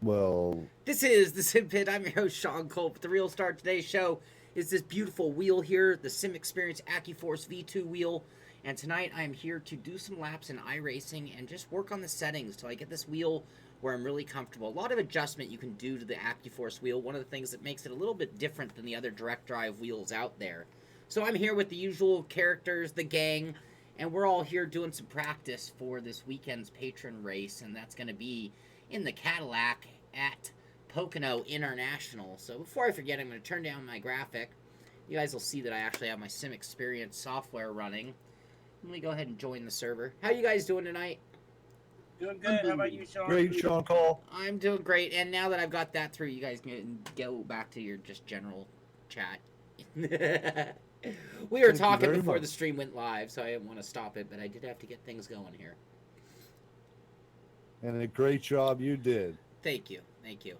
Well, This is the Simpit. I'm your host, Sean Cole. But the real star of today's show is this beautiful wheel here, the Sim Xperience Accuforce V2 wheel. And tonight I am here to do some laps in iRacing and just work on the settings till I get this wheel where I'm really comfortable. A lot of adjustment you can do to the Accuforce wheel. One of the things that makes it a little bit different than the other direct drive wheels out there. So I'm here with the usual characters, the gang, and we're all here doing some practice for this weekend's patron race, and that's going to be in the Cadillac at Pocono International. So before I forget, I'm going to turn down my graphic. You guys will see that I actually have my Sim Xperience software running. Let me go ahead and join the server. How you guys doing tonight? Doing good. How about you, Sean? great, Sean Cole. I'm doing great, and now that I've got that through, you guys can go back to your just general chat. We were talking before the stream went live, so I didn't want to stop it, but I did have to get things going here. And a great job you did. Thank you. Thank you.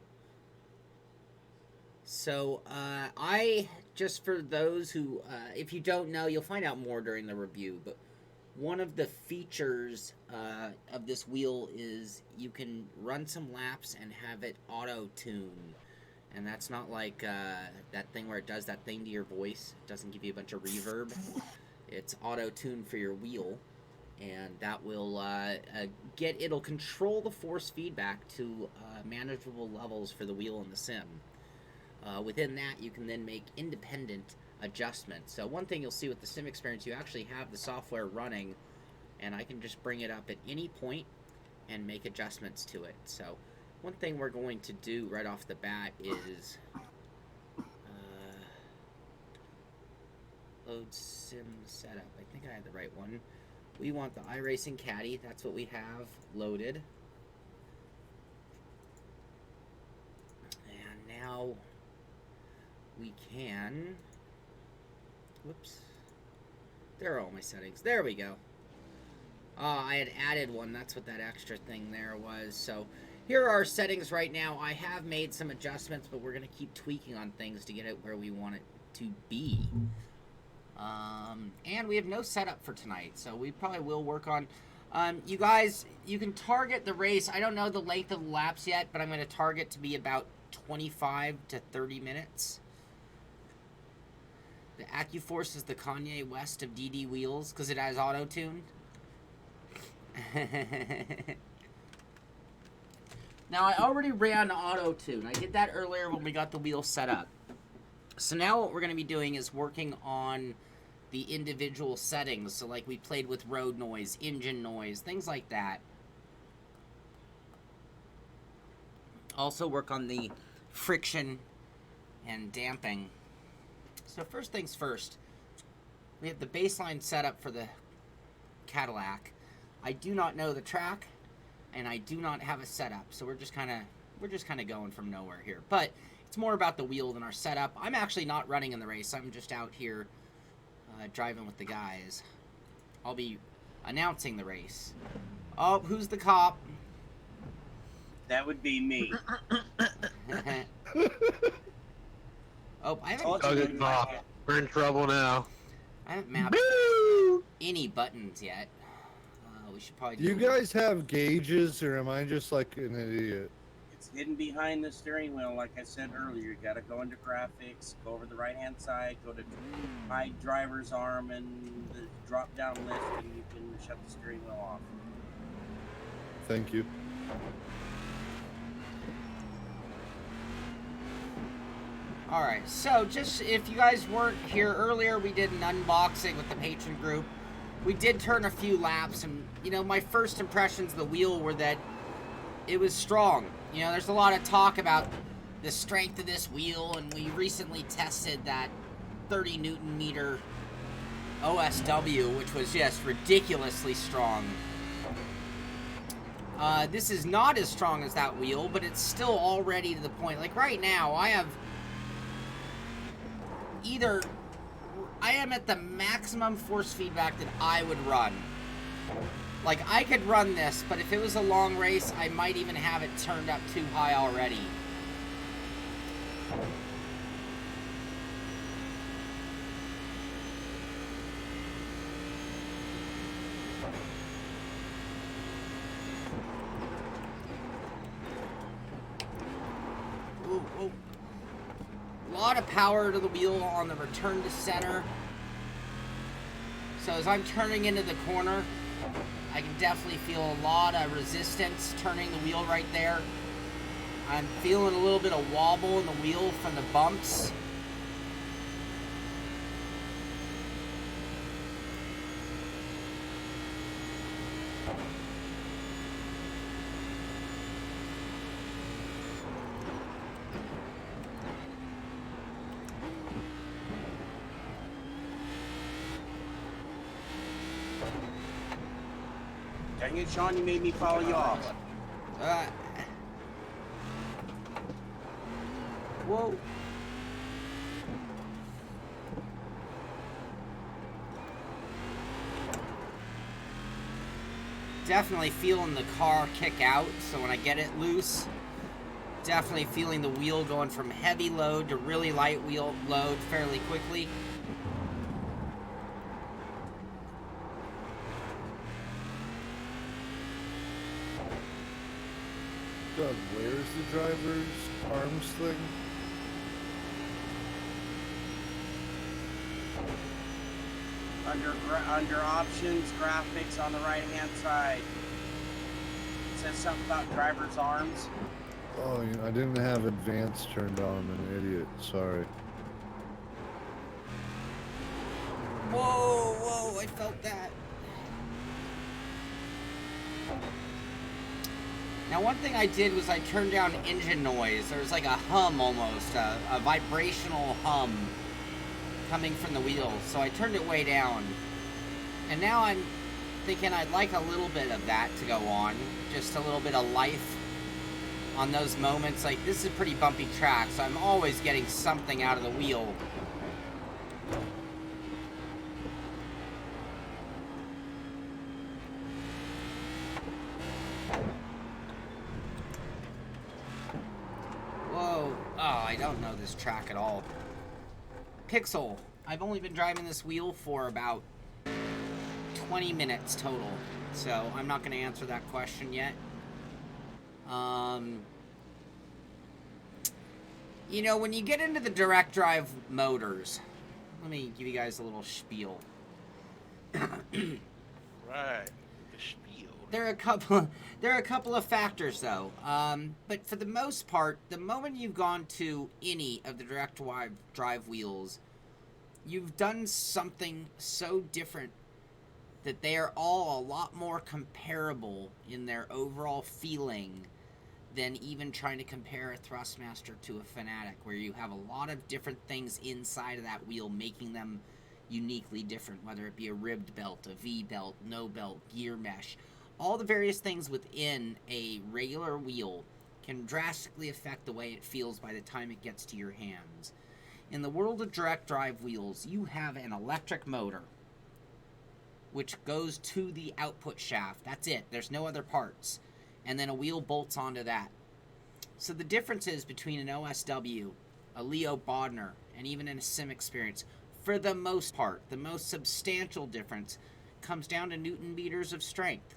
So, I, just for those who, if you don't know, you'll find out more during the review, but one of the features of this wheel is you can run some laps and have it auto-tune. And that's not like that thing where it does that thing to your voice. It doesn't give you a bunch of reverb. It's auto-tune for your wheel. And that will it'll control the force feedback to manageable levels for the wheel in the sim. Within that, you can then make independent adjustments. So one thing you'll see with the Sim Xperience, you actually have the software running, and I can just bring it up at any point and make adjustments to it. So one thing we're going to do right off the bat is load sim setup. I think I had the right one. We want the iRacing Caddy. That's what we have loaded. And now we can... Whoops. There are all my settings. There we go. I had added one. That's what that extra thing there was. So here are our settings right now. I have made some adjustments, but we're going to keep tweaking on things to get it where we want it to be. And we have no setup for tonight, so we probably will work on... you guys, you can target the race. I don't know the length of the laps yet, but I'm going to target to be about 25 to 30 minutes. The Accuforce is the Kanye West of DD wheels because it has auto-tune. Now, I already ran auto-tune. I did that earlier when we got the wheel set up. So now what we're going to be doing is working on the individual settings. So like we played with road noise, engine noise, things like that. Also work on the friction and damping. So first things first, we have the baseline setup for the Cadillac. I do not know the track, and I do not have a setup, so we're just kind of going from nowhere here. But it's more about the wheel than our setup. I'm actually not running in the race. I'm just out here driving with the guys. I'll be announcing the race. Oh, who's the cop? That would be me. Oh, I haven't... Good cop. We're in trouble now. I haven't mapped any buttons yet. We should probably Do you guys have gauges, or am I just like an idiot? It's hidden behind the steering wheel, like I said earlier. You got to go into graphics, go over the right-hand side, go to hide driver's arm and the drop-down list, and you can shut the steering wheel off. Thank you. Alright, so just if you guys weren't here earlier, we did an unboxing with the patron group. We did turn a few laps, and, you know, my first impressions of the wheel were that it was strong. You know, there's a lot of talk about the strength of this wheel, and we recently tested that 30 Newton meter OSW, which was just ridiculously strong. This is not as strong as that wheel, but it's still already to the point. Like right now, I am at the maximum force feedback that I would run. Like, I could run this, but if it was a long race, I might even have it turned up too high already. lot of power to the wheel on the return to center. So as I'm turning into the corner, I can definitely feel a lot of resistance turning the wheel right there. I'm feeling a little bit of wobble in the wheel from the bumps. Dang it, Sean, you made me follow you off. Whoa. Definitely feeling the car kick out, so when I get it loose, definitely feeling the wheel going from heavy load to really light wheel load fairly quickly. Doug, where's the driver's arms thing? Under options, graphics on the right hand side. It says something about driver's arms. Oh, you know, I didn't have advanced turned on. I'm an idiot. Sorry. Whoa, whoa, I felt that. Now, one thing I did was I turned down engine noise. There was like a hum almost, a vibrational hum coming from the wheels. So I turned it way down. And now I'm thinking I'd like a little bit of that to go on. Just a little bit of life on those moments. Like, this is a pretty bumpy track, so I'm always getting something out of the wheel. Whoa. Oh, I don't know this track at all. Pixel. I've only been driving this wheel for about 20 minutes total, so I'm not going to answer that question yet. You know, when you get into the direct drive motors, let me give you guys a little spiel. Right, the spiel. There are a couple of factors though. But for the most part, the moment you've gone to any of the direct drive wheels, you've done something so different that they are all a lot more comparable in their overall feeling than even trying to compare a Thrustmaster to a Fanatic, where you have a lot of different things inside of that wheel making them uniquely different, whether it be a ribbed belt, a V-belt, no belt, gear mesh. All the various things within a regular wheel can drastically affect the way it feels by the time it gets to your hands. In the world of direct drive wheels, you have an electric motor which goes to the output shaft. That's it. There's no other parts. And then a wheel bolts onto that. So the differences between an OSW, a Leo Bodner, and even in a Sim Xperience, for the most part, the most substantial difference comes down to Newton meters of strength.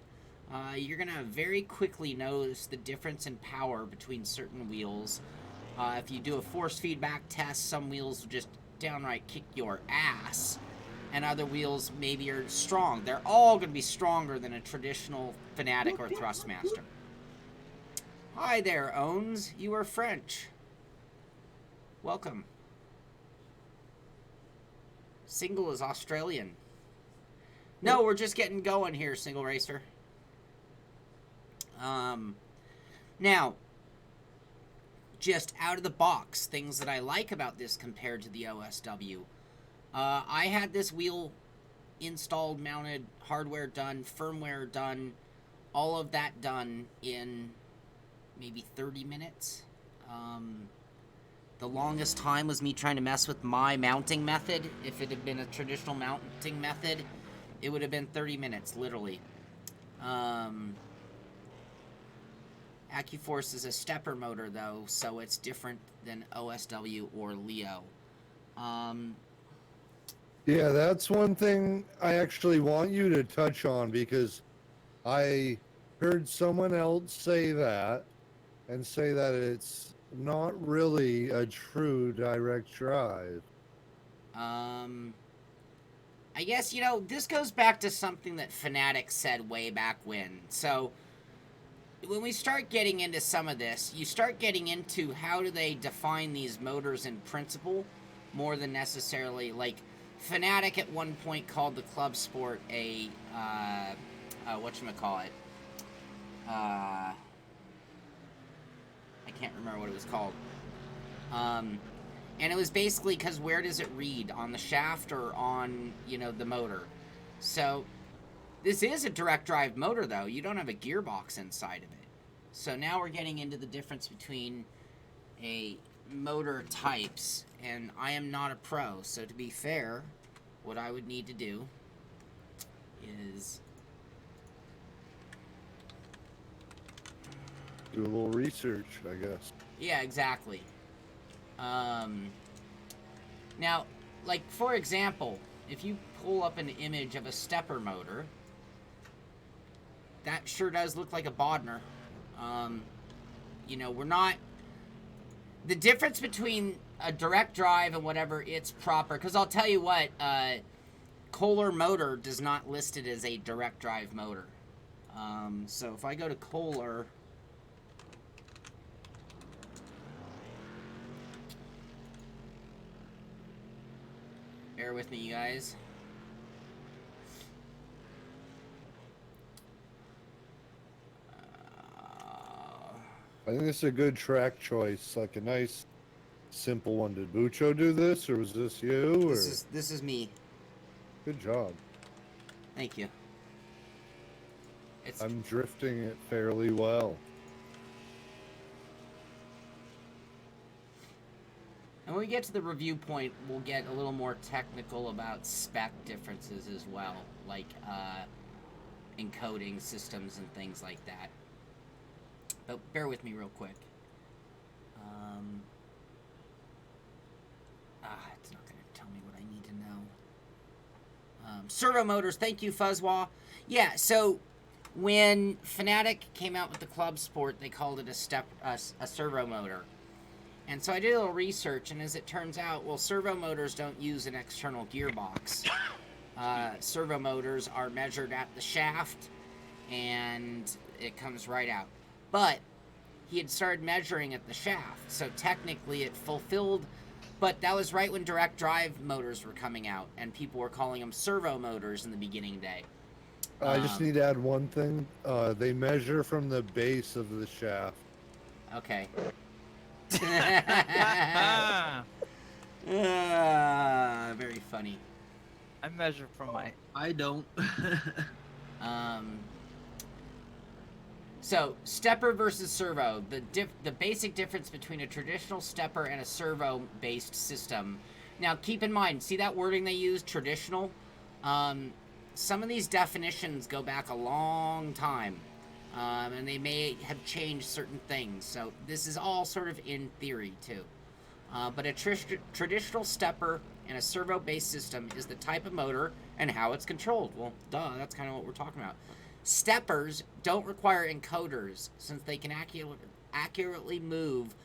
You're going to very quickly notice the difference in power between certain wheels. If you do a force feedback test, some wheels will just downright kick your ass, and other wheels maybe are strong. They're all going to be stronger than a traditional Fanatic or Thrustmaster. Hi there, Owns. You are French. Welcome. Single is Australian. No, we're just getting going here, Single Racer. Now, just out of the box, things that I like about this compared to the OSW. I had this wheel installed, mounted, hardware done, firmware done, all of that done in maybe 30 minutes. The longest time was me trying to mess with my mounting method. If it had been a traditional mounting method, it would have been 30 minutes, literally. Accuforce is a stepper motor, though, so it's different than OSW or Leo. Yeah, that's one thing I actually want you to touch on, because I heard someone else say that, and say that it's not really a true direct drive. I guess, this goes back to something that Fanatics said way back when. So, when we start getting into some of this, you start getting into how do they define these motors in principle more than necessarily, like, Fanatic at one point called the club sport a, whatchamacallit? I can't remember what it was called. And it was basically because where does it read? On the shaft or on, the motor? So, this is a direct drive motor, though. You don't have a gearbox inside of it. So now we're getting into the difference between a motor types, and I am not a pro. So to be fair, what I would need to do is Do a little research, I guess. yeah, exactly. Now, like, for example, if you pull up an image of a stepper motor, that sure does look like a Bodmer. We're not... The difference between a direct drive and whatever it's proper... Because I'll tell you what, Kohler Motor does not list it as a direct drive motor. So if I go to Kohler... Bear with me, you guys. I think this is a good track choice, like a nice, simple one. Did Bucho do this, or was this you? Or... This is me. Good job. Thank you. I'm drifting it fairly well. And when we get to the review point, we'll get a little more technical about spec differences as well, like encoding systems and things like that. But bear with me real quick. It's not going to tell me what I need to know. Servo motors, thank you, Fuzzwa. Yeah, so when Fanatic came out with the Club Sport, they called it a servo motor. And so I did a little research, and as it turns out, well, servo motors don't use an external gearbox. Servo motors are measured at the shaft, and it comes right out. But he had started measuring at the shaft, so technically it fulfilled, but that was right when direct drive motors were coming out, and people were calling them servo motors in the beginning day. I just need to add one thing. They measure from the base of the shaft. Okay. Very funny. I measure from my... I don't. So, stepper versus servo. The basic difference between a traditional stepper and a servo-based system. Now, keep in mind, see that wording they use, traditional? Some of these definitions go back a long time. And they may have changed certain things. So this is all sort of in theory, too. But a traditional stepper and a servo-based system is the type of motor and how it's controlled. Well, duh, that's kind of what we're talking about. Steppers don't require encoders since they can accurately move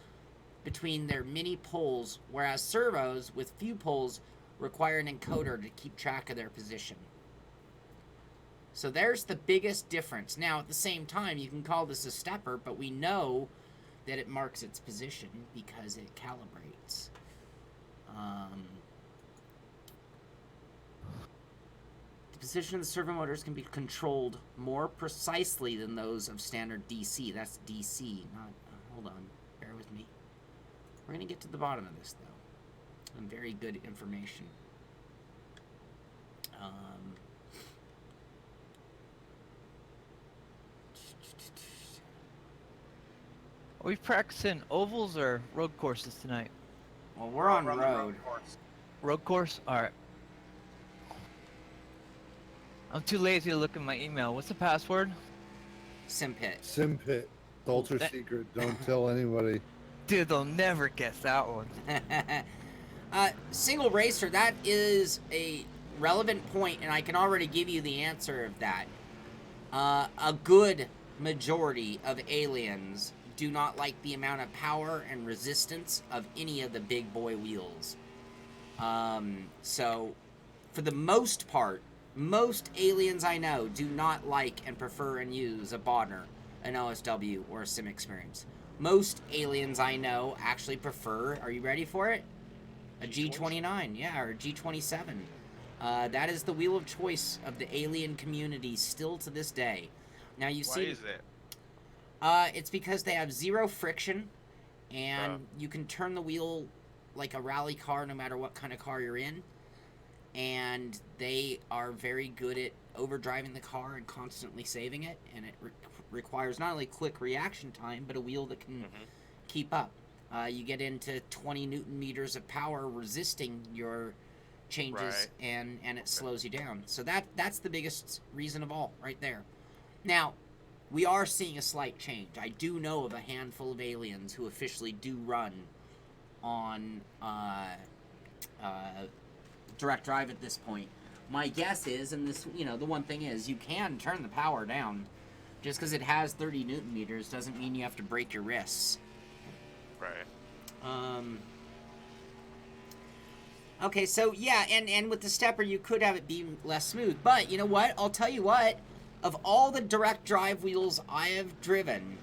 between their many poles, whereas servos with few poles require an encoder to keep track of their position. So there's the biggest difference. Now, at the same time, you can call this a stepper, but we know that it marks its position because it calibrates. The position of the servo motors can be controlled more precisely than those of standard DC. That's DC, not... hold on, bear with me. We're going to get to the bottom of this, though. And very good information. Are we practicing ovals or road courses tonight? Well, we're on road. Road course? Alright. I'm too lazy to look at my email. What's the password? Simpit. Simpit. It's ultra secret. Don't tell anybody. Dude, they'll never guess that one. Single racer, that is a relevant point, and I can already give you the answer of that. A good majority of aliens do not like the amount of power and resistance of any of the big boy wheels. So, for the most part, most aliens I know do not like and prefer and use a Bodner, an OSW, or a Sim Xperience. Most aliens I know actually prefer, are you ready for it? A G29, yeah, or a G27. That is the wheel of choice of the alien community still to this day. Now you see. Why is that? It's because they have zero friction, and you can turn the wheel like a rally car no matter what kind of car you're in. And they are very good at overdriving the car and constantly saving it, and it requires not only quick reaction time, but a wheel that can keep up. You get into 20 Newton meters of power resisting your changes, and it slows you down. So that's the biggest reason of all, right there. Now, we are seeing a slight change. I do know of a handful of aliens who officially do run on direct drive at this point. My guess is, and this, you know, the one thing is, you can turn the power down. Just because it has 30 Newton meters doesn't mean you have to break your wrists. Right. Okay, so yeah, and with the stepper you could have it be less smooth. But you know what? I'll tell you what. Of all the direct drive wheels I have driven,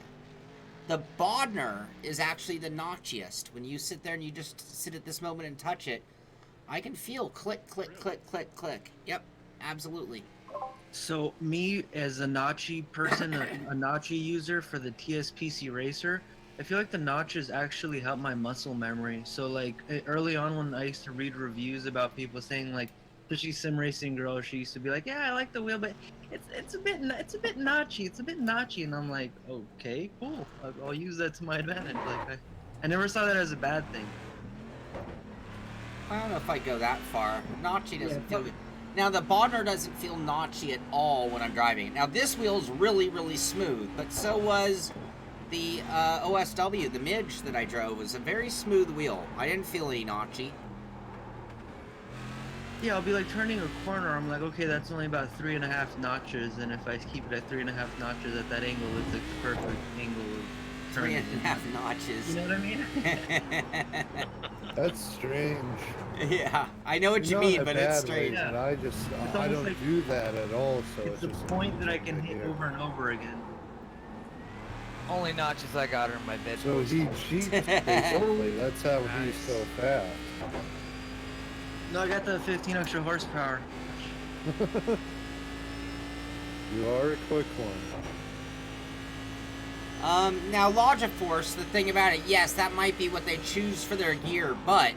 the Bodner is actually the notchiest. When you sit there and you just sit at this moment and touch it, I can feel click, click, click, click, click. Yep, absolutely. So me as a notchy person, a notchy user for the TSPC Racer, I feel like the notches actually help my muscle memory. So like early on when I used to read reviews about people saying like, especially sim racing girls, she used to be like, yeah, I like the wheel, but it's a bit notchy, and I'm like, okay, cool, I'll use that to my advantage. Like I never saw that as a bad thing. I don't know if I go that far. Notchy doesn't feel good. Now, the Bodner doesn't feel notchy at all when I'm driving it. Now, this wheel's really, really smooth, but so was the OSW, the Midge that I drove, was a very smooth wheel. I didn't feel any notchy. Yeah, I'll be like turning a corner, I'm like, okay, that's only about 3.5 notches, and if I keep it at 3.5 notches at that angle, it's like the perfect angle of turning. 3.5 notches. You know what I mean? That's strange. Yeah, I know what you mean, but it's strange. Way, but I don't like, do that at all. So it's a just point that I can hit over and over again. Only notches I got are in my bed. So he cheats, basically. That's how he's so fast. No, I got the 15 extra horsepower. You are a quick one. Now Logiforce, the thing about it, yes, that might be what they choose for their gear, but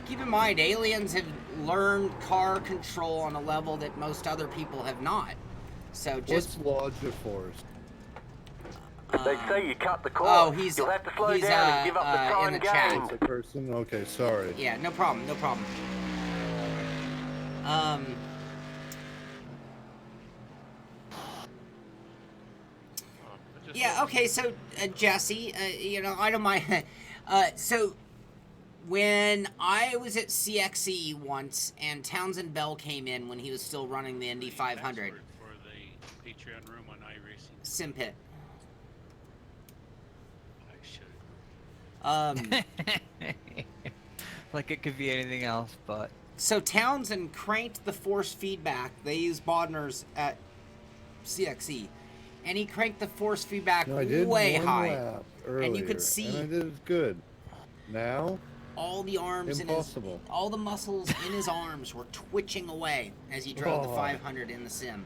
keep in mind, aliens have learned car control on a level that most other people have not. So just... What's Logiforce? They say you cut the cord. Oh, he's... You'll have to slow he's, down and give up the time in the game. chat. It's a person? Okay, sorry. Yeah, no problem, no problem. Yeah, okay, so, Jesse, you know, I don't mind. So, when I was at CXE once, and Townsend Bell came in when he was still running the Indy 500. For the Patreon room on iRacing. Simpit. I should. Like it could be anything else, but... So Townsend cranked the force feedback. They use Bodners at CXE. And he cranked the force feedback way high. Earlier, and you could see... And I did it good. Now? All the arms Impossible. in his... All the muscles in his arms were twitching away as he drove the 500 in the sim.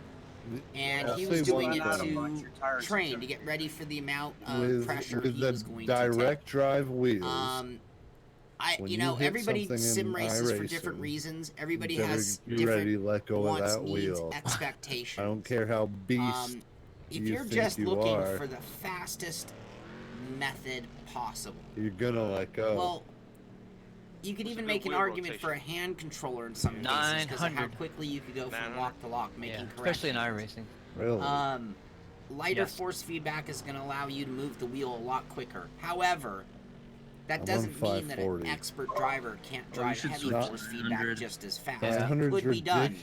And he was doing it to train, to get ready for the amount of pressure he was going to take. Direct drive wheels. You know, everybody sim races for different reasons. Everybody has different wants, needs, expectations. I don't care how beast if you're just looking for the fastest method possible, you're gonna let go. Well, you could even make an argument for a hand controller in some cases because of how quickly you could go from lock to lock, making corrections. Especially in iRacing. Really? Lighter force feedback is going to allow you to move the wheel a lot quicker. However, that doesn't mean that an expert driver can't drive heavy force feedback just as fast. It could be done,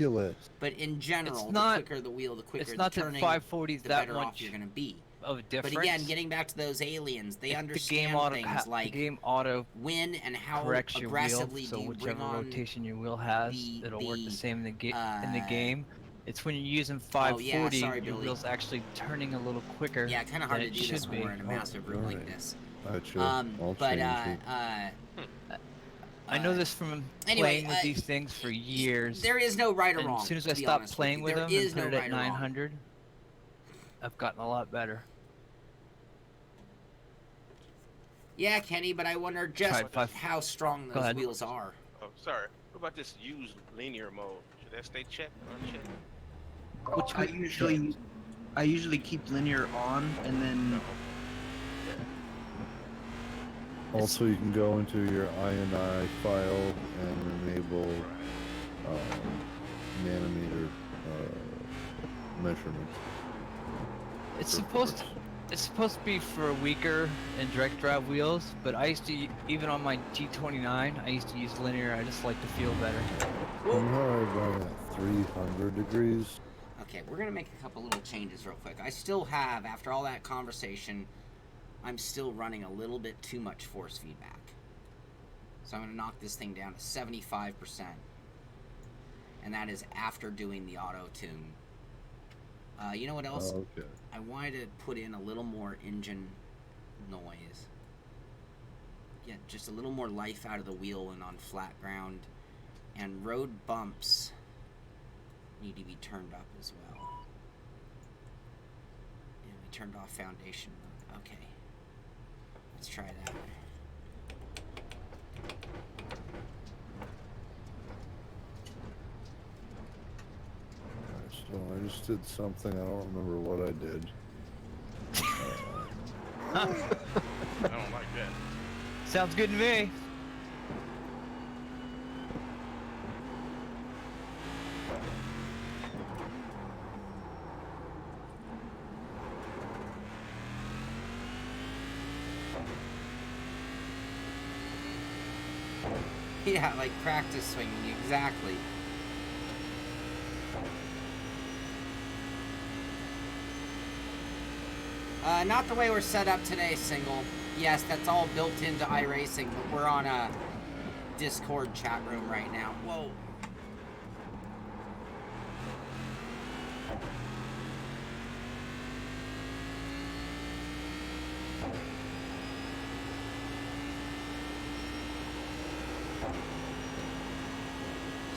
but in general, the quicker the wheel, the quicker the turning, the better off you're going to be. of a difference. But again, getting back to those aliens, they if understand things like the game auto when and how corrects your wheel, aggressively so do you bring whichever on rotation your wheel has, it'll work the same in the game. It's when you're using 540, sorry, your Billy. wheel's actually turning a little quicker. Yeah, kind of hard than to it do this should when be. we're in a massive room like this. Gotcha. I'll But change it. I know this from anyway, playing with these things for years. There is no right or And wrong. as soon as to I be stopped honest playing with there them is and put no it right at or wrong. 900, I've gotten a lot better. Yeah, Kenny, but I wonder just how strong those wheels are. Oh, sorry. What about this use linear mode? Should that stay checked or unchecked? I usually keep linear on, and then Also, you can go into your INI file and enable nanometer measurements. It's supposed to be for weaker and direct drive wheels, but I used to, even on my G29, I used to use linear. I just like to feel better. I'm right at 300 degrees. Okay, we're gonna make a couple little changes real quick. I still have, after all that conversation, I'm still running a little bit too much force feedback. So I'm gonna knock this thing down to 75%. And that is after doing the auto tune. You know what else? Okay. I wanted to put in a little more engine noise. Get just a little more life out of the wheel and on flat ground. And road bumps need to be turned up as well. And we turned off foundation mode. Okay. Let's try that. So I just did something, I don't remember what I did. I don't like that. Sounds good to me. Yeah, like practice swinging, exactly. Not the way we're set up today, Single. Yes, that's all built into iRacing, but we're on a Discord chat room right now. Whoa.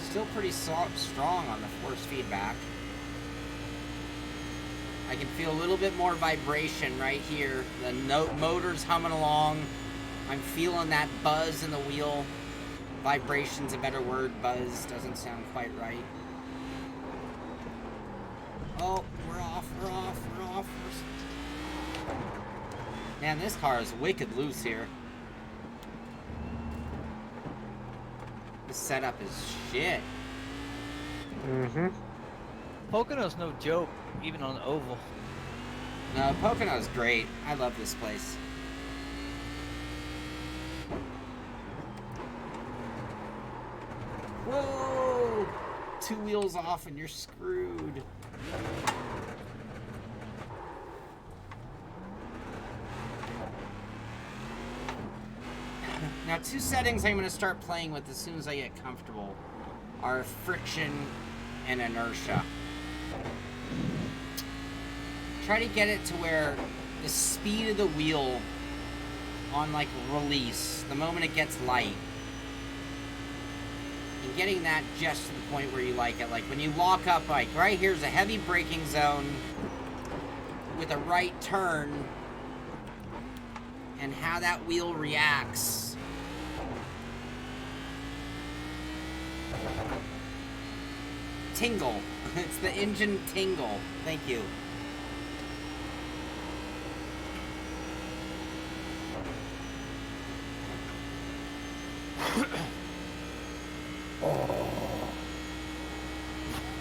Still pretty strong on the force feedback. I can feel a little bit more vibration right here. The motor's humming along. I'm feeling that buzz in the wheel. Vibration's a better word. Buzz doesn't sound quite right. Oh, we're off. Man, this car is wicked loose here. This setup is shit. Mm-hmm. Pocono's no joke, even on the oval. No, Pocono's great. I love this place. Whoa! 2 wheels off and you're screwed. Now, 2 settings I'm going to start playing with as soon as I get comfortable are friction and inertia. Try to get it to where the speed of the wheel on like release, the moment it gets light, and getting that just to the point where you like it. Like when you lock up, like right here's a heavy braking zone with a right turn, and how that wheel reacts. Tingle. It's the engine tingle. Thank you.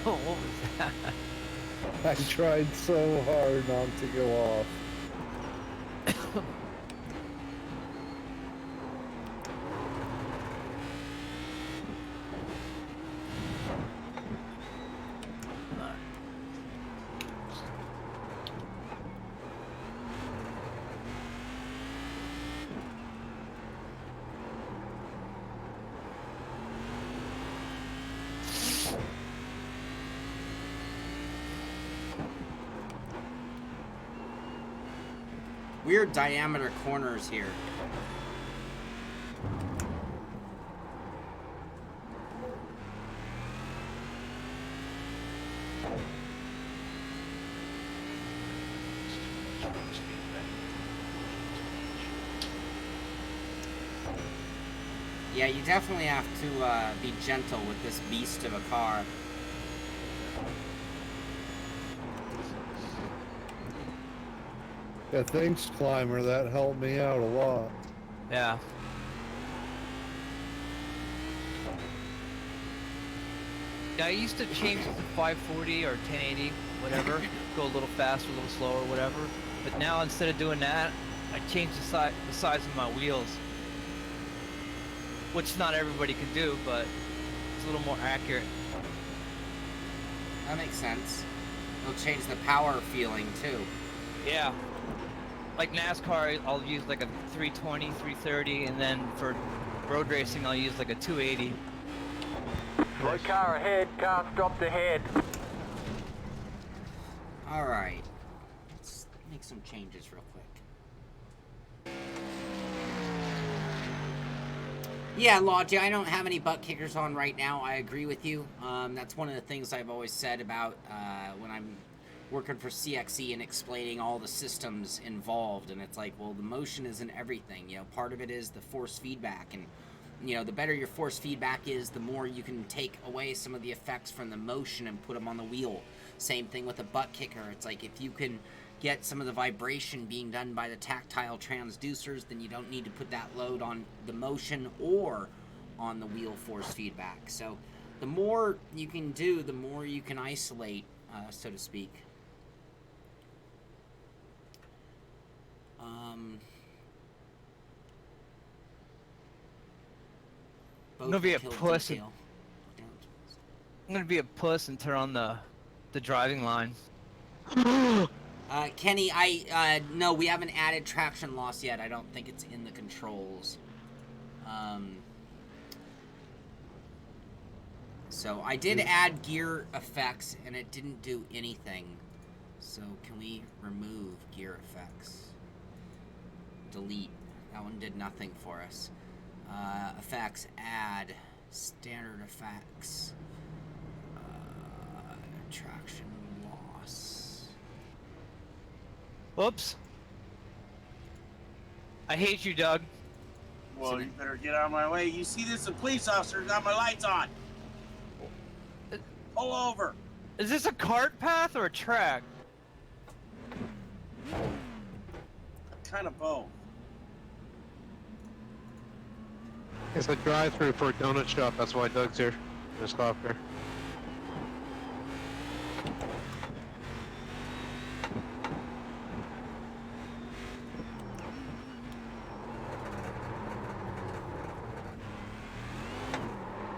Oh, what was that? I tried so hard not to go off. weird diameter corners here. Yeah, you definitely have to be gentle with this beast of a car. Yeah, thanks, Climber. That helped me out a lot. Yeah. Yeah, I used to change it to 540 or 1080, whatever. Go a little faster, a little slower, whatever. But now instead of doing that, I changed the size of my wheels. Which not everybody can do, but it's a little more accurate. That makes sense. It'll change the power feeling too. Yeah. Like NASCAR, I'll use like a 320, 330, and then for road racing, I'll use like a 280. Right car ahead, car stopped ahead. Alright. Let's make some changes real quick. Yeah, Logi, I don't have any butt kickers on right now. I agree with you. That's one of the things I've always said about when I'm working for CXE and explaining all the systems involved. And it's like, well, the motion isn't everything. You know, part of it is the force feedback. And, you know, the better your force feedback is, the more you can take away some of the effects from the motion and put them on the wheel. Same thing with a butt kicker. It's like if you can get some of the vibration being done by the tactile transducers, then you don't need to put that load on the motion or on the wheel force feedback. So the more you can do, the more you can isolate, so to speak. I'm gonna be a puss. I'm gonna be a puss and turn on the driving line. Kenny, no, we haven't added traction loss yet. I don't think it's in the controls. So I did add gear effects, and it didn't do anything. So can we remove gear effects? Delete. That one did nothing for us. Effects, add, standard effects, traction loss. Whoops. I hate you, Doug. Well, you better get out of my way. You see this? A police officer got my lights on. Pull over. Is this a cart path or a track? Kind of both. It's a drive-through for a donut shop. That's why Doug's here. Just stop here.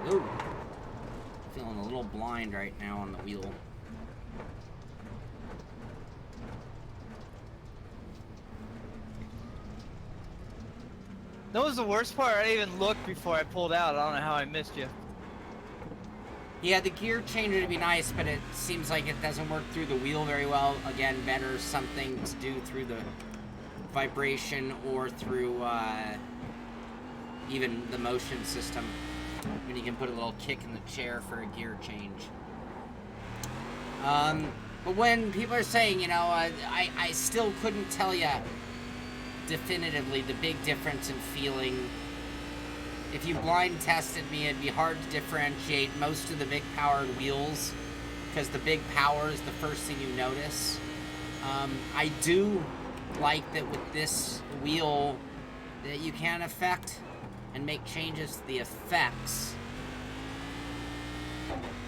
Ooh. Feeling a little blind right now on the wheel. That was the worst part. I didn't even look before I pulled out. I don't know how I missed you. Yeah, the gear changer would be nice, but it seems like it doesn't work through the wheel very well. Again, better something to do through the vibration or through even the motion system. When you can put a little kick in the chair for a gear change. But when people are saying, you know, I still couldn't tell you definitively the big difference in feeling. If you blind tested me, it'd be hard to differentiate most of the big powered wheels, because the big power is the first thing you notice. I do like that with this wheel that you can affect and make changes to the effects.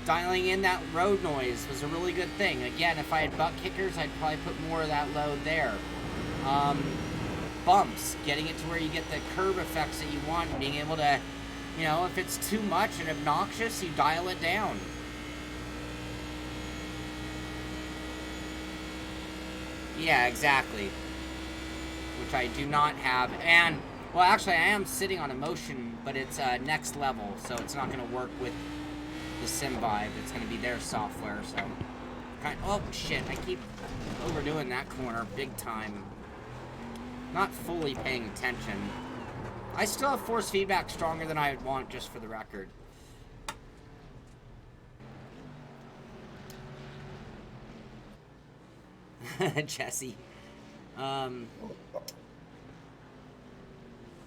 Dialing in that road noise was a really good thing. Again, if I had butt kickers, I'd probably put more of that load there. Bumps, getting it to where you get the curb effects that you want, and being able to, you know, if it's too much and obnoxious, you dial it down. Yeah, exactly. Which I do not have. And, well, actually, I am sitting on a motion, but it's next level, so it's not going to work with the Sim Vibe. It's going to be their software, so... Oh, shit, I keep overdoing that corner big time. Not fully paying attention. I still have force feedback stronger than I would want, just for the record. Jesse.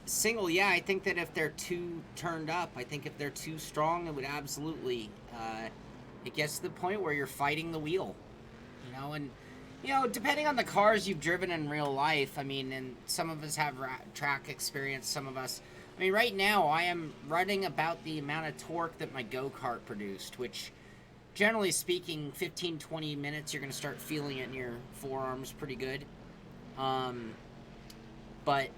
Single, yeah, I think that if they're too turned up, I think if they're too strong, it would absolutely, it gets to the point where you're fighting the wheel, you know, and, you know, depending on the cars you've driven in real life, I mean, and some of us have track experience, some of us, I mean, right now, I am running about the amount of torque that my go-kart produced, which, generally speaking, 15-20 minutes, you're going to start feeling it in your forearms pretty good, but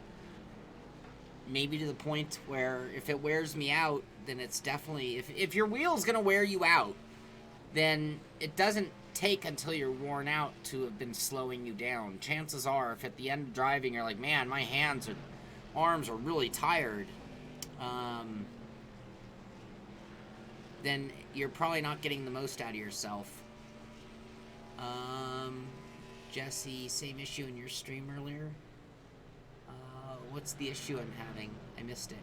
maybe to the point where if it wears me out, then it's definitely, if your wheel's gonna wear you out, then it doesn't take until you're worn out to have been slowing you down. Chances are, if at the end of driving you're like, man, my arms are really tired, then you're probably not getting the most out of yourself. Jesse, same issue in your stream earlier. What's the issue I'm having? I missed it.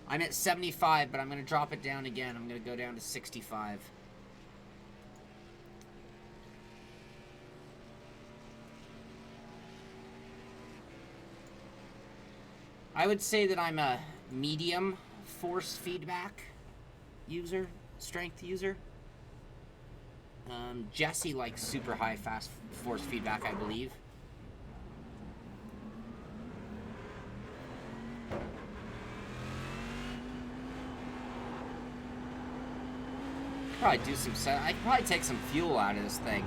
I'm at 75, but I'm going to drop it down again. I'm going to go down to 65. I would say that I'm a medium force feedback user, strength user. Jesse likes super high fast force feedback, I believe. Probably do some I could probably take some fuel out of this thing.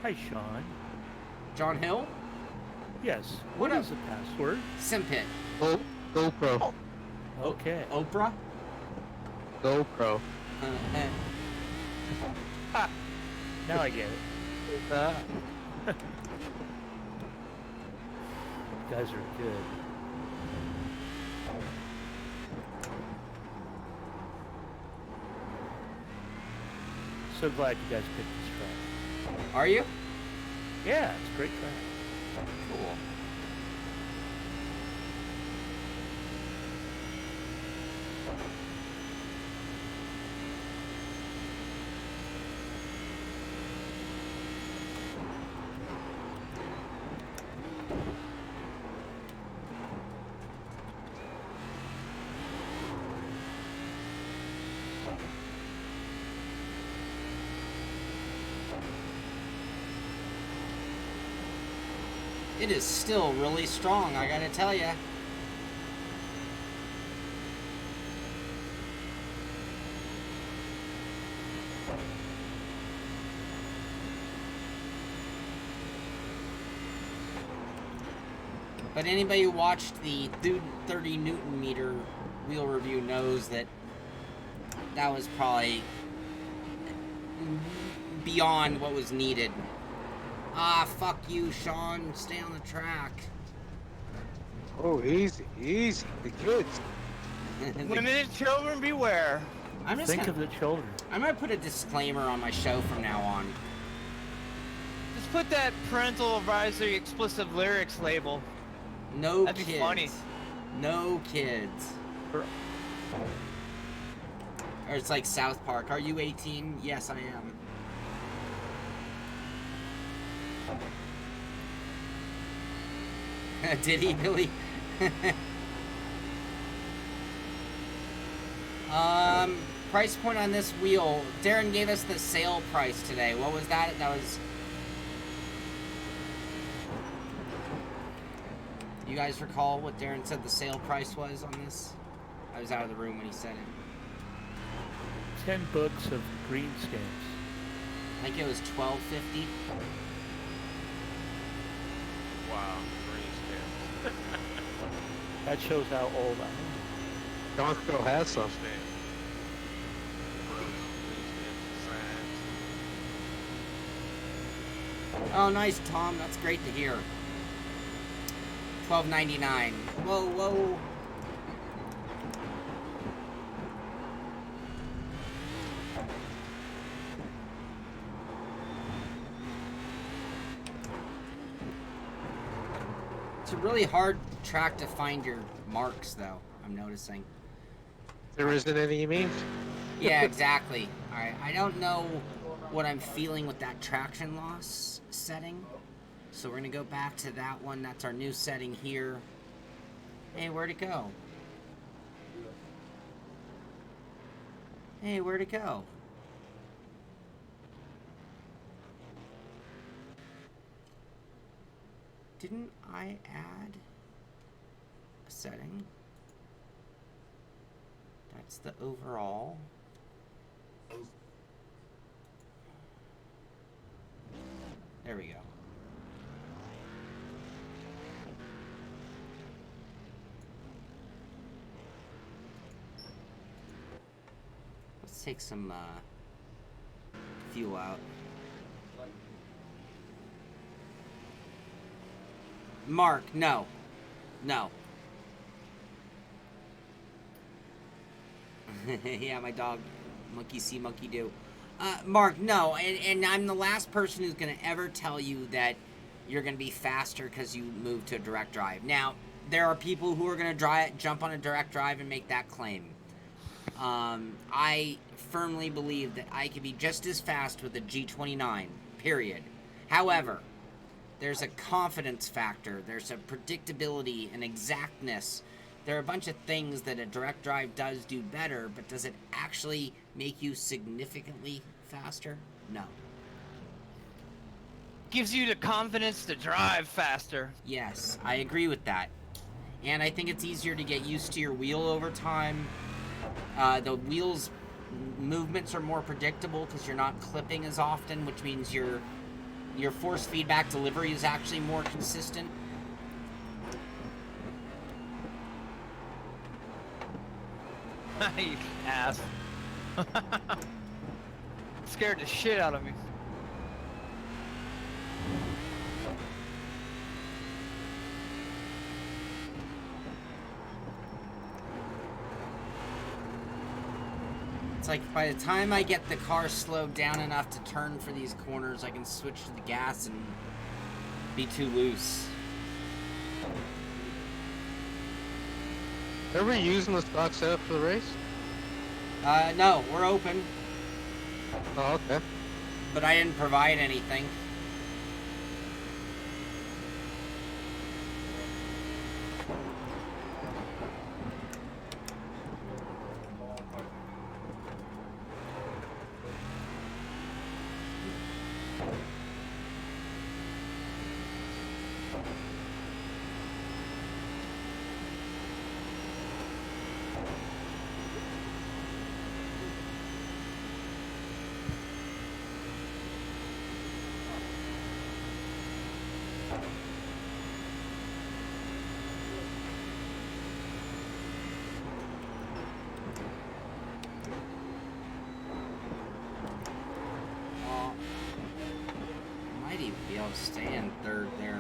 Hi, Sean. John Hill? Yes. What What is the password? Simpit. GoPro. Okay. Oprah? GoPro. Ha! Now I get it. You guys are good. So glad you guys picked this track. Are you? Yeah, it's a great track. Cool. It is still really strong, I gotta tell ya. But anybody who watched the 30 Newton meter wheel review knows that that was probably beyond what was needed. Ah, fuck you, Sean. Stay on the track. Oh, easy, easy. The kids. Women and children beware. I'm just Think gonna, of the children. I'm gonna put a disclaimer on my show from now on. Just put that parental advisory explicit lyrics label. No That'd be kids. funny. No kids. Or it's like South Park. Are you 18? Yes, I am. Did he really? Price point on this wheel. Darren gave us the sale price today. What was that? That was... You guys recall what Darren said the sale price was on this? I was out of the room when he said it. 10 books of green stamps. I think it was $12.50. Wow, green stamps. That shows how old I am. John still has some. Oh, nice, Tom. That's great to hear. $12.99. Whoa, whoa. It's a really hard track to find your marks, though, I'm noticing. There isn't any, you mean? Yeah, exactly. Alright, I don't know what I'm feeling with that traction loss setting. So we're going to go back to that one. That's our new setting here. Hey, where'd it go? Hey, where'd it go? Didn't I add a setting? That's the overall. There we go. Let's take some fuel out. Mark, no. No. Yeah, my dog, monkey see, monkey do. Mark, no, and I'm the last person who's going to ever tell you that you're going to be faster because you moved to a direct drive. Now, there are people who are going to jump on a direct drive and make that claim. I firmly believe that I could be just as fast with a G29, period. However, there's a confidence factor, there's a predictability, an exactness. There are a bunch of things that a direct drive does do better, but does it actually make you significantly faster? No. Gives you the confidence to drive faster. Yes, I agree with that. And I think it's easier to get used to your wheel over time. The wheel's movements are more predictable because you're not clipping as often, which means your force feedback delivery is actually more consistent. You ass. Scared the shit out of me. It's like by the time I get the car slowed down enough to turn for these corners, I can switch to the gas and be too loose. Are we using the stock setup for the race? No, we're open, Oh, okay. but I didn't provide anything. Might even be able to stay in third there.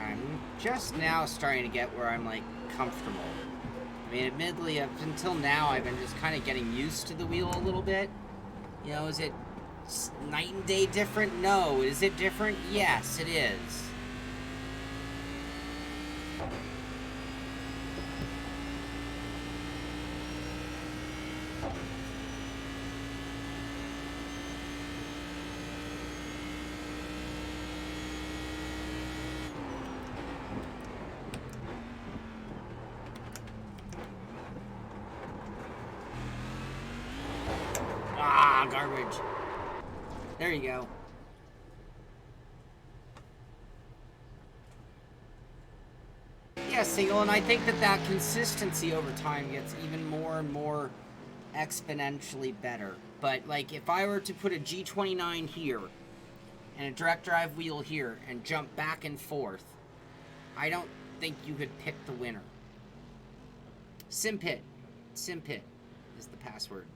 I'm just now starting to get where I'm like comfortable. I mean, admittedly, up until now, I've been just kind of getting used to the wheel a little bit. You know, is it night and day different? No. Is it different? Yes, it is. Ah, garbage. There you go. Yeah, single, and I think that consistency over time gets even more and more exponentially better. But, like, if I were to put a G29 here and a direct drive wheel here and jump back and forth, I don't think you could pick the winner. Simpit. Simpit is the password.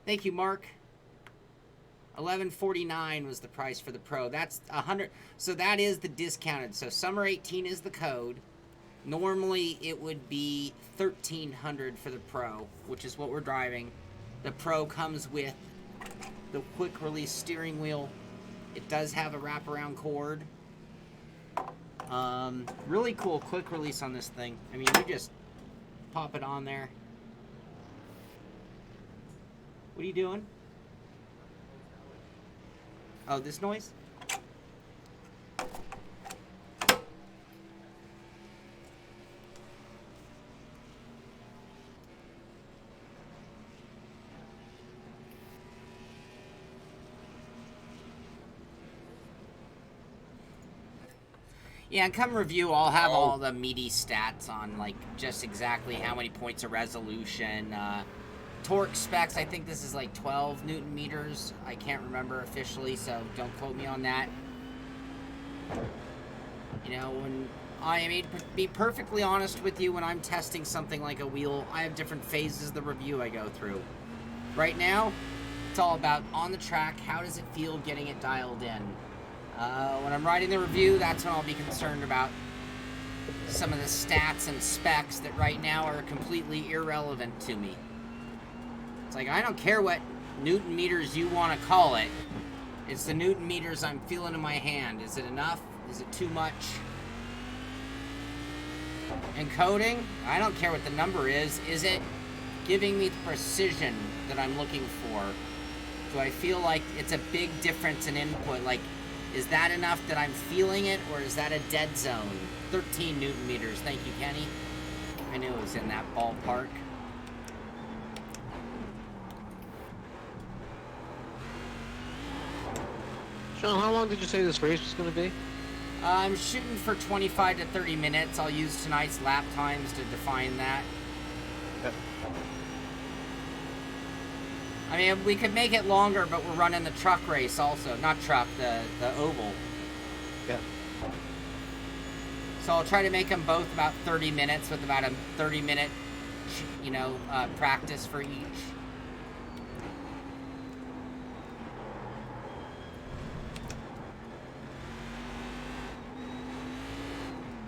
Thank you, Mark. $1149 was the price for the Pro. That's 100. So that is the discounted. So summer 18 is the code. Normally it would be $1,300 for the Pro, which is what we're driving. The Pro comes with the quick release steering wheel. It does have a wraparound cord. Really cool quick release on this thing. I mean, you just pop it on there. What are you doing? Oh, this noise? Yeah, and come review, I'll have all the meaty stats on, like, just exactly how many points of resolution. Torque specs, I think this is like 12 Newton meters. I can't remember officially, so don't quote me on that. You know, when I mean, be perfectly honest with you, when I'm testing something like a wheel, I have different phases of the review I go through. Right now, it's all about on the track, how does it feel getting it dialed in. When I'm writing the review, that's when I'll be concerned about some of the stats and specs that right now are completely irrelevant to me. It's like, I don't care what Newton meters you want to call it. It's the Newton meters I'm feeling in my hand. Is it enough? Is it too much? Encoding, I don't care what the number is. Is it giving me the precision that I'm looking for? Do I feel like it's a big difference in input? Like, is that enough that I'm feeling it, or is that a dead zone? 13 Newton meters. Thank you, Kenny. I knew it was in that ballpark. Sean, how long did you say this race was going to be? I'm shooting for 25 to 30 minutes. I'll use tonight's lap times to define that. Yep. I mean, we could make it longer, but we're running the truck race also. Not truck, the oval. Yeah. So I'll try to make them both about 30 minutes with about a 30-minute, you know, practice for each.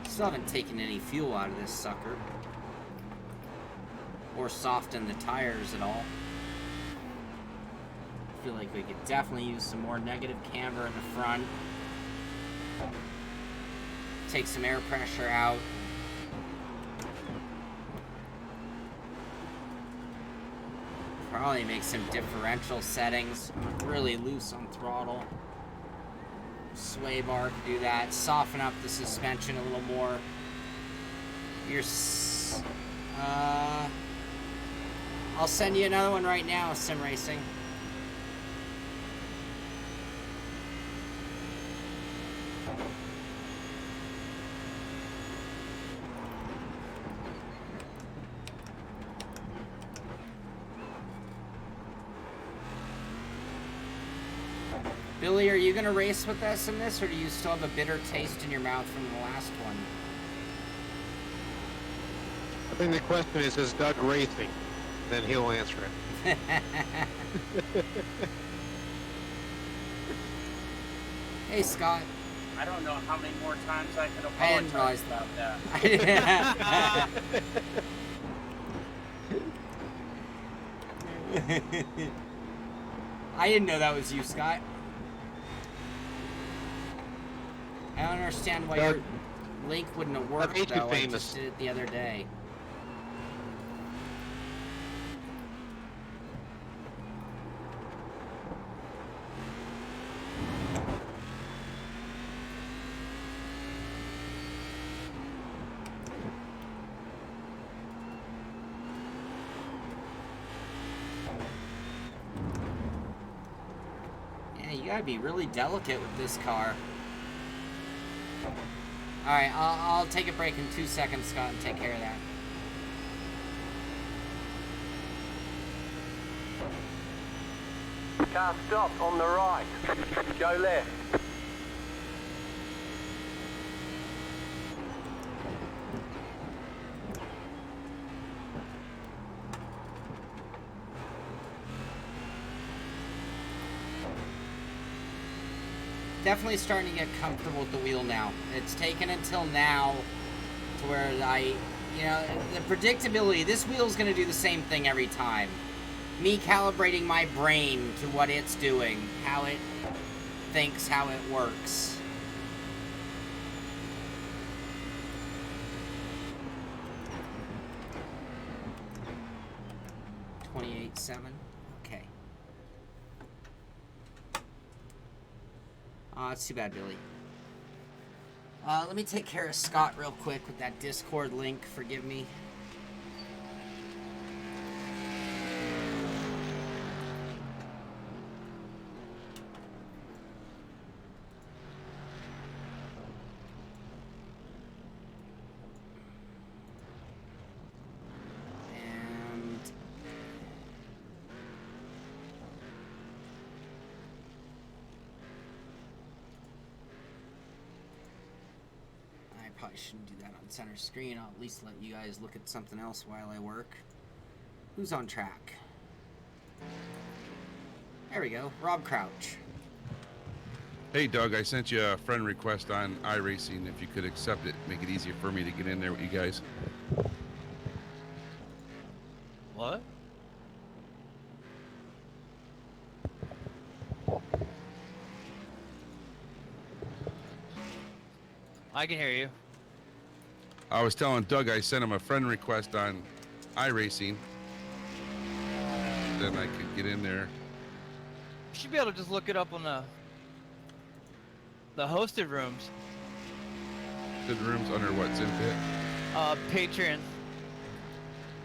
Still haven't taken any fuel out of this sucker. Or softened the tires at all. I feel like we could definitely use some more negative camber in the front. Take some air pressure out. Probably make some differential settings. Really loose on throttle. Sway bar can do that. Soften up the suspension a little more. I'll send you another one right now, Sim Racing. Billy, are you going to race with us in this, or do you still have a bitter taste in your mouth from the last one? I think the question is Doug racing? Then he'll answer it. Hey, Scott. I don't know how many more times I can I didn't apologize realize about that. I didn't know that was you, Scott. I don't understand why your link wouldn't have worked, made you though. I famous. just did it the other day. Yeah, you gotta be really delicate with this car. Alright, I'll take a break in 2 seconds, Scott, and take care of that. Car stopped on the right. Go left. definitely starting to get comfortable with the wheel now. It's taken until now to where the predictability, this wheel's going to do the same thing every time. Me calibrating my brain to what it's doing, how it thinks, how it works. $28.7. Okay. It's too bad, Billy. Let me take care of Scott real quick with that Discord link. Forgive me. Probably shouldn't do that on center screen. I'll at least let you guys look at something else while I work. Who's on track? There we go. Rob Crouch. Hey, Doug, I sent you a friend request on iRacing. If you could accept it, make it easier for me to get in there with you guys. What? I can hear you. I was telling Doug I sent him a friend request on iRacing. Then I could get in there. You should be able to just look it up on the hosted rooms. Good rooms under what, Simpit? Patreon.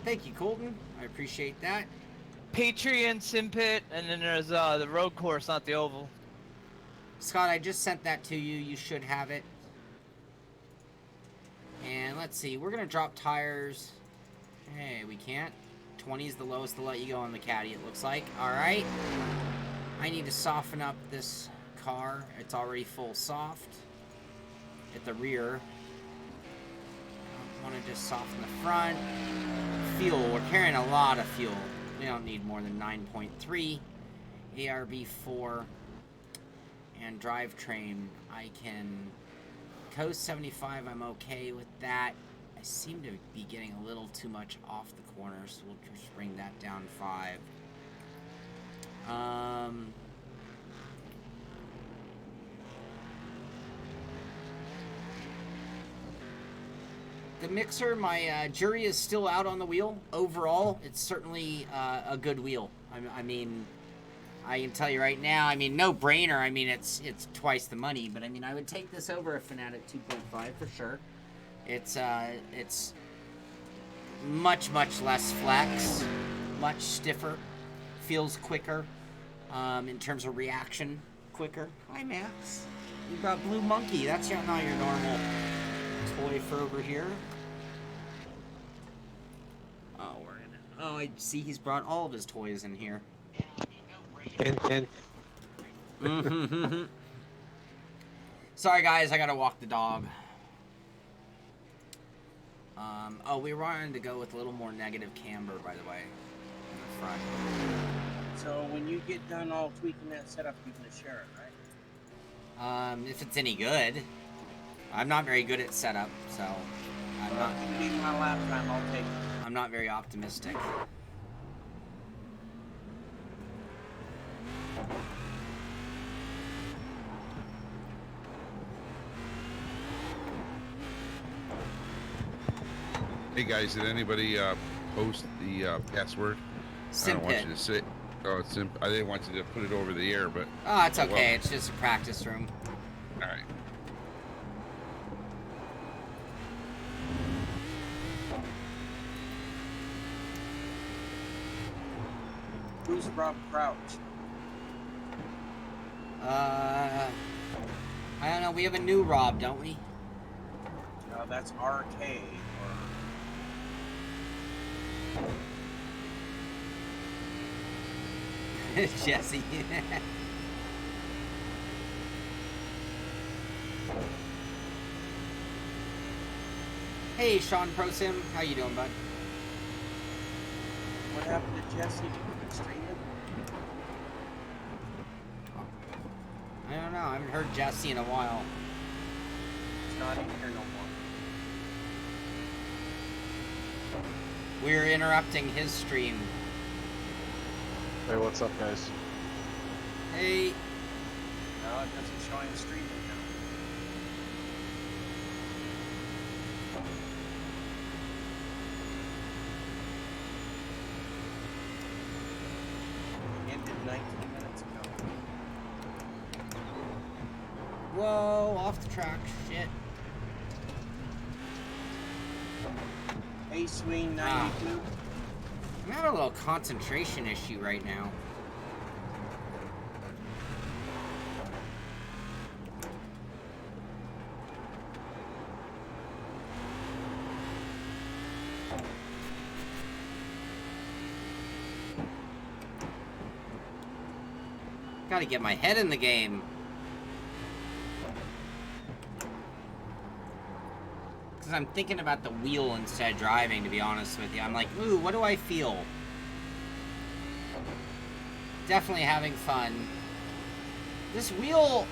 Thank you, Colton. I appreciate that. Patreon, Simpit, and then there's the road course, not the oval. Scott, I just sent that to you. You should have it. And let's see, we're going to drop tires. Hey, we can't. 20 is the lowest they'll let you go on the Caddy, it looks like. All right. I need to soften up this car. It's already full soft at the rear. I want to just soften the front. Fuel, we're carrying a lot of fuel. We don't need more than 9.3. ARB4 and drivetrain, I can... Coast 75, I'm okay with that. I seem to be getting a little too much off the corner, so we'll just bring that down 5. The mixer, my jury is still out on the wheel. Overall, it's certainly a good wheel. I mean, I can tell you right now, I mean, no brainer. I mean, it's twice the money, but I mean, I would take this over a Fanatic 2.5 for sure. It's much less flex, much stiffer, feels quicker, in terms of reaction, quicker. Hi, Max. You've got Blue Monkey. That's not your normal toy for over here. Oh, I see he's brought all of his toys in here. Sorry guys, I gotta walk the dog. Oh, we wanted to go with a little more negative camber, by the way, in the front. So when you get done all tweaking that setup, you're gonna share it, right? If it's any good. I'm not very good at setup, so I'm not. If you need my lap time, I'll take it. I'm not very optimistic. Hey guys, did anybody post the password? Simpit. I don't want you to say. Oh, it's I didn't want you to put it over the air, but. Oh, it's okay. Well. It's just a practice room. All right. Who's Rob Crouch? I don't know. We have a new Rob, don't we? No, that's RK. Jesse. Hey, Sean ProSim. How you doing, bud? What happened to Jesse? Did you stream it? I don't know. know. I haven't heard Jesse in a while. It's not in here no more. We're interrupting his stream. Hey, what's up, guys? Hey. No, it doesn't show him streaming now. Ended 19 minutes ago. Whoa, off the track. Shit. A swing 92. I'm having a little concentration issue right now. Gotta get my head in the game. Because I'm thinking about the wheel instead of driving, to be honest with you. I'm like, ooh, what do I feel? Definitely having fun. This wheel,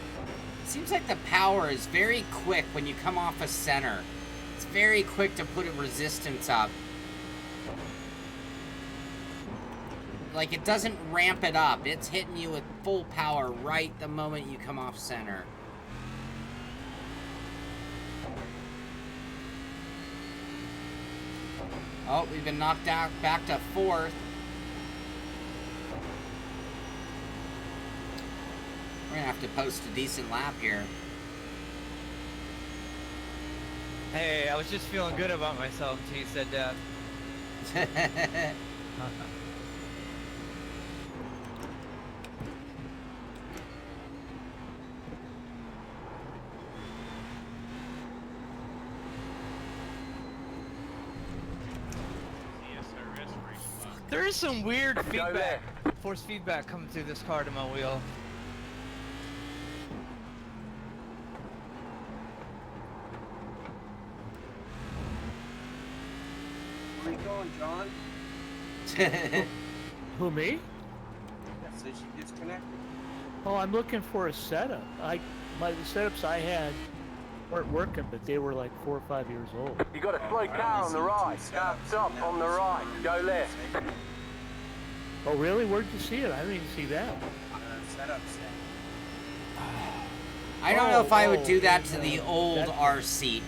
seems like the power is very quick when you come off a center. It's very quick to put a resistance up. Like, it doesn't ramp it up. It's hitting you with full power right the moment you come off center. Oh, we've been knocked out back to 4th. We're gonna have to post a decent lap here. Hey, I was just feeling good about myself until you said that. There is some weird feedback, force feedback coming through this car to my wheel. Where are you going, John? Who, me? That says you disconnected. Oh, I'm looking for a setup. The setups I had weren't working, but they were like 4 or 5 years old. You got a slow car on the right. Stop on the right. Go left. Oh, really? Where'd you see it? I didn't even see that. Setup set. I don't know if I would do that okay, to the old R seat,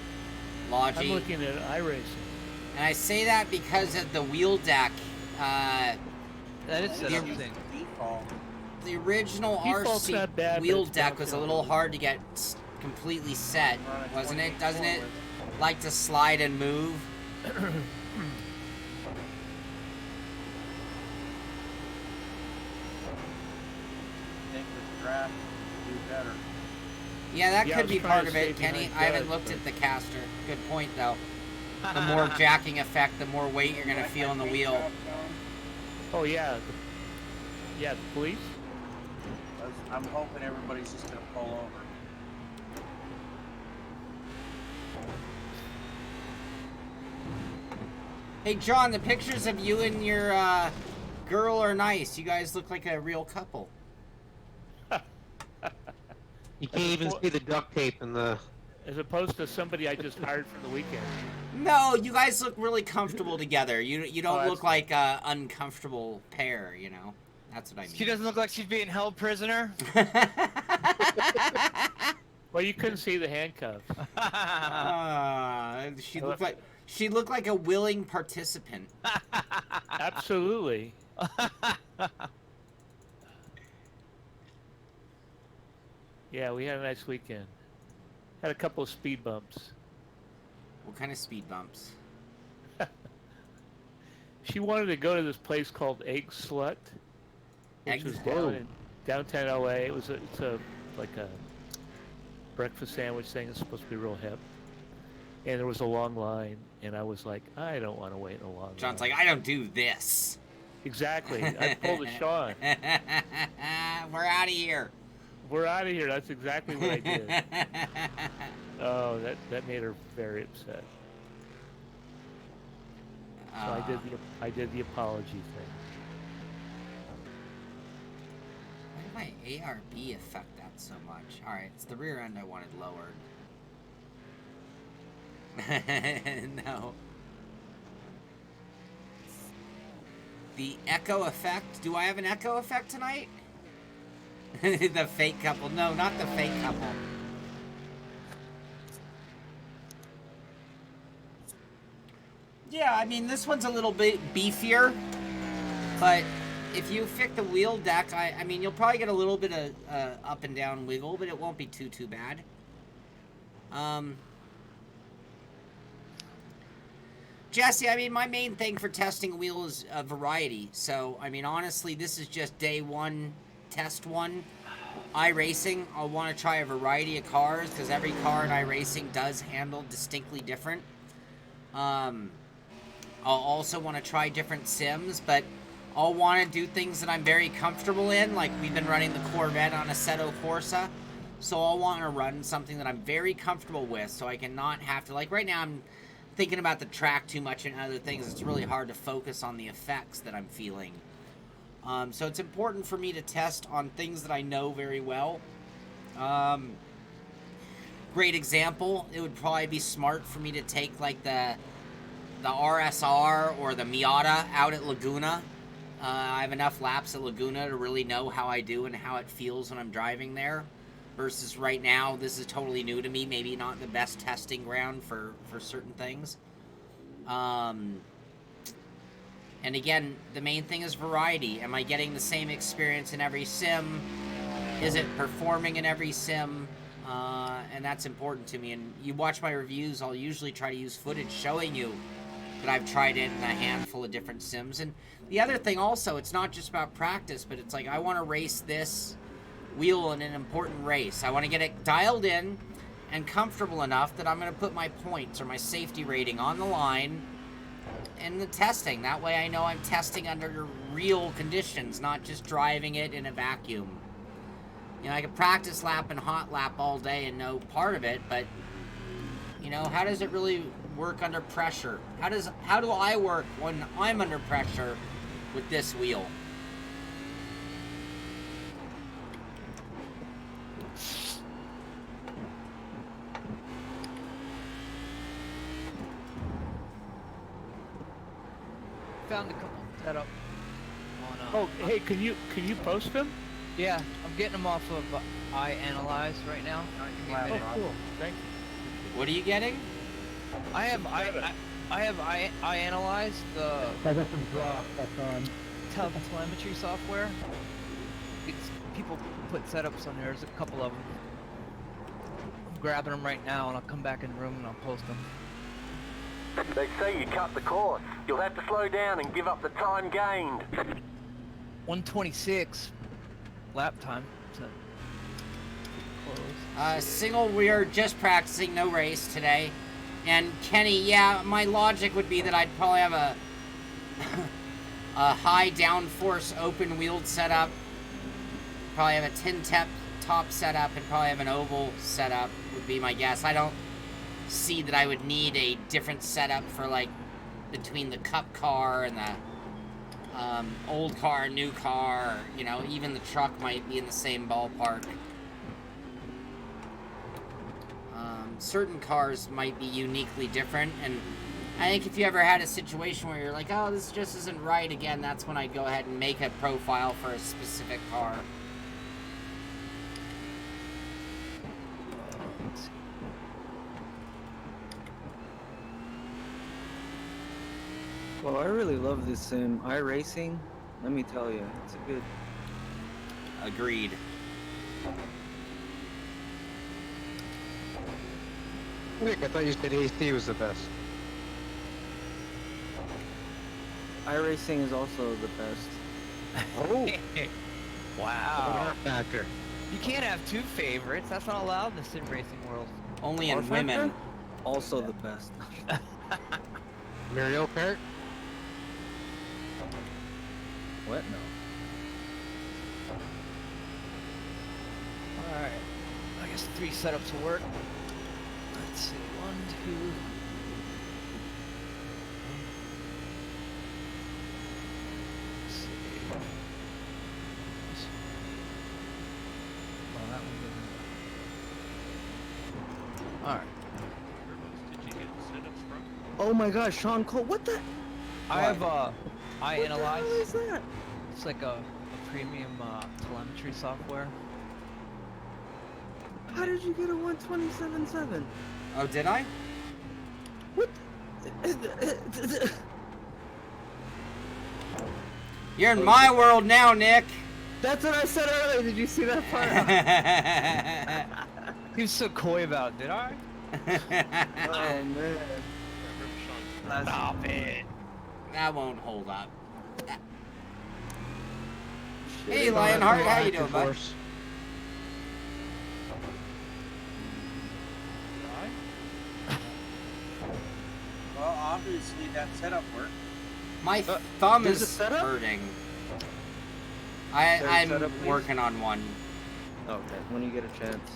Logi. I'm looking at iRacing. And I say that because of the wheel deck. That is something. The original Default's RC not bad, but wheel it's deck was a little hard to get completely set, wasn't it? Doesn't it like to slide and move? I think with draft, you do better. Yeah, that Yeah, I could was be trying part to of it, stay Kenny. behind I haven't Doug, looked but- at the caster. Good point, though. The more jacking effect, the more weight you're gonna feel in the wheel. Oh, yeah. Yeah, the police? I'm hoping everybody's just gonna pull over. Hey, John, the pictures of you and your girl are nice. You guys look like a real couple. You can't even see the duct tape in the... As opposed to somebody I just hired for the weekend. No, you guys look really comfortable together. You don't Oh, look like a uncomfortable pair, you know? That's what I mean. She doesn't look like she's being held prisoner. Well, you couldn't see the handcuffs. She looked like a willing participant. Absolutely. Yeah, we had a nice weekend. Had a couple of speed bumps. What kind of speed bumps? She wanted to go to this place called Egg Slut, which Egg was Slut? down in downtown LA. It's like a breakfast sandwich thing. It's supposed to be real hip. And there was a long line, and I was like, I don't want to wait in a long line. John's like, I don't do this. Exactly. I pulled a Sean. We're out of here. We're out of here. That's exactly what I did. Oh, that made her very upset. So I did the apology thing. Why my ARB affect that so much? Alright, it's the rear end I wanted lowered. No. The echo effect? Do I have an echo effect tonight? The fake couple. No, not the fake couple. Yeah, I mean, this one's a little bit beefier, but if you fix the wheel deck, I mean, you'll probably get a little bit of up and down wiggle, but it won't be too bad. Jesse, I mean, my main thing for testing a wheel is variety. So, I mean, honestly, this is just day one, test one. iRacing, I'll want to try a variety of cars because every car in iRacing does handle distinctly different. I'll also want to try different sims, but I'll want to do things that I'm very comfortable in. Like, we've been running the Corvette on Assetto Corsa. So I'll want to run something that I'm very comfortable with so I can not have to, like right now I'm thinking about the track too much and other things. It's really hard to focus on the effects that I'm feeling. So it's important for me to test on things that I know very well. Great example, it would probably be smart for me to take like the RSR or the Miata out at Laguna. I have enough laps at Laguna to really know how I do and how it feels when I'm driving there. Versus right now, this is totally new to me. Maybe not the best testing ground for certain things. And again, the main thing is variety. Am I getting the same experience in every sim? Is it performing in every sim? And that's important to me. And you watch my reviews, I'll usually try to use footage showing you that I've tried it in a handful of different sims. And the other thing also, it's not just about practice, but it's like I want to race this wheel in an important race. I want to get it dialed in and comfortable enough that I'm going to put my points or my safety rating on the line in the testing. That way I know I'm testing under real conditions, not just driving it in a vacuum. You know, I could practice lap and hot lap all day and know part of it, but you know, how does it really work under pressure? How do I work when I'm under pressure with this wheel? Found a couple setup on. Oh, hey, can you post them? Yeah, I'm getting them off of iAnalyze right now. Oh, cool. Thank you. What are you getting? I have iAnalyze, the telemetry software. People put setups on there. There's a couple of them. I'm grabbing them right now, and I'll come back in the room and I'll post them. They say you cut the course. You'll have to slow down and give up the time gained. 126 lap time. So close. Single, we are just practicing, no race today. And Kenny, yeah, my logic would be that I'd probably have a high downforce open wheeled setup. Probably have a tin top setup and probably have an oval setup would be my guess. I don't see that I would need a different setup for like between the cup car and the old car, new car, or, you know, even the truck might be in the same ballpark. Certain cars might be uniquely different, and I think if you ever had a situation where you're like, oh, this just isn't right again, that's when I'd go ahead and make a profile for a specific car. Well, I really love this sim. iRacing, let me tell you, it's a good... Agreed. Nick, I thought you said AC was the best. iRacing is also the best. Oh! Wow. Factor. You can't have two favorites. That's not allowed in the sim racing world. Only in women. Also the best. Mario Kart? What? No. Alright. I guess 3 setups will work. Let's see. 1, 2. Let's see. Alright. Did you get setups from? Oh my gosh, Sean Cole, what the? I have What the hell iAnalyze. is that? It's like a premium telemetry software. How did you get a 127.7? Oh, did I? What? You're in my world now, Nick. That's what I said earlier. Did you see that part? He was so coy about it, did I? Oh man. Stop it. That won't hold up. Shit. Hey, Lionheart, how you doing, bud? Well, obviously that setup worked. My thumb there's a is setup? hurting. Is there a I'm setup, please? working on one. Okay, when you get a chance.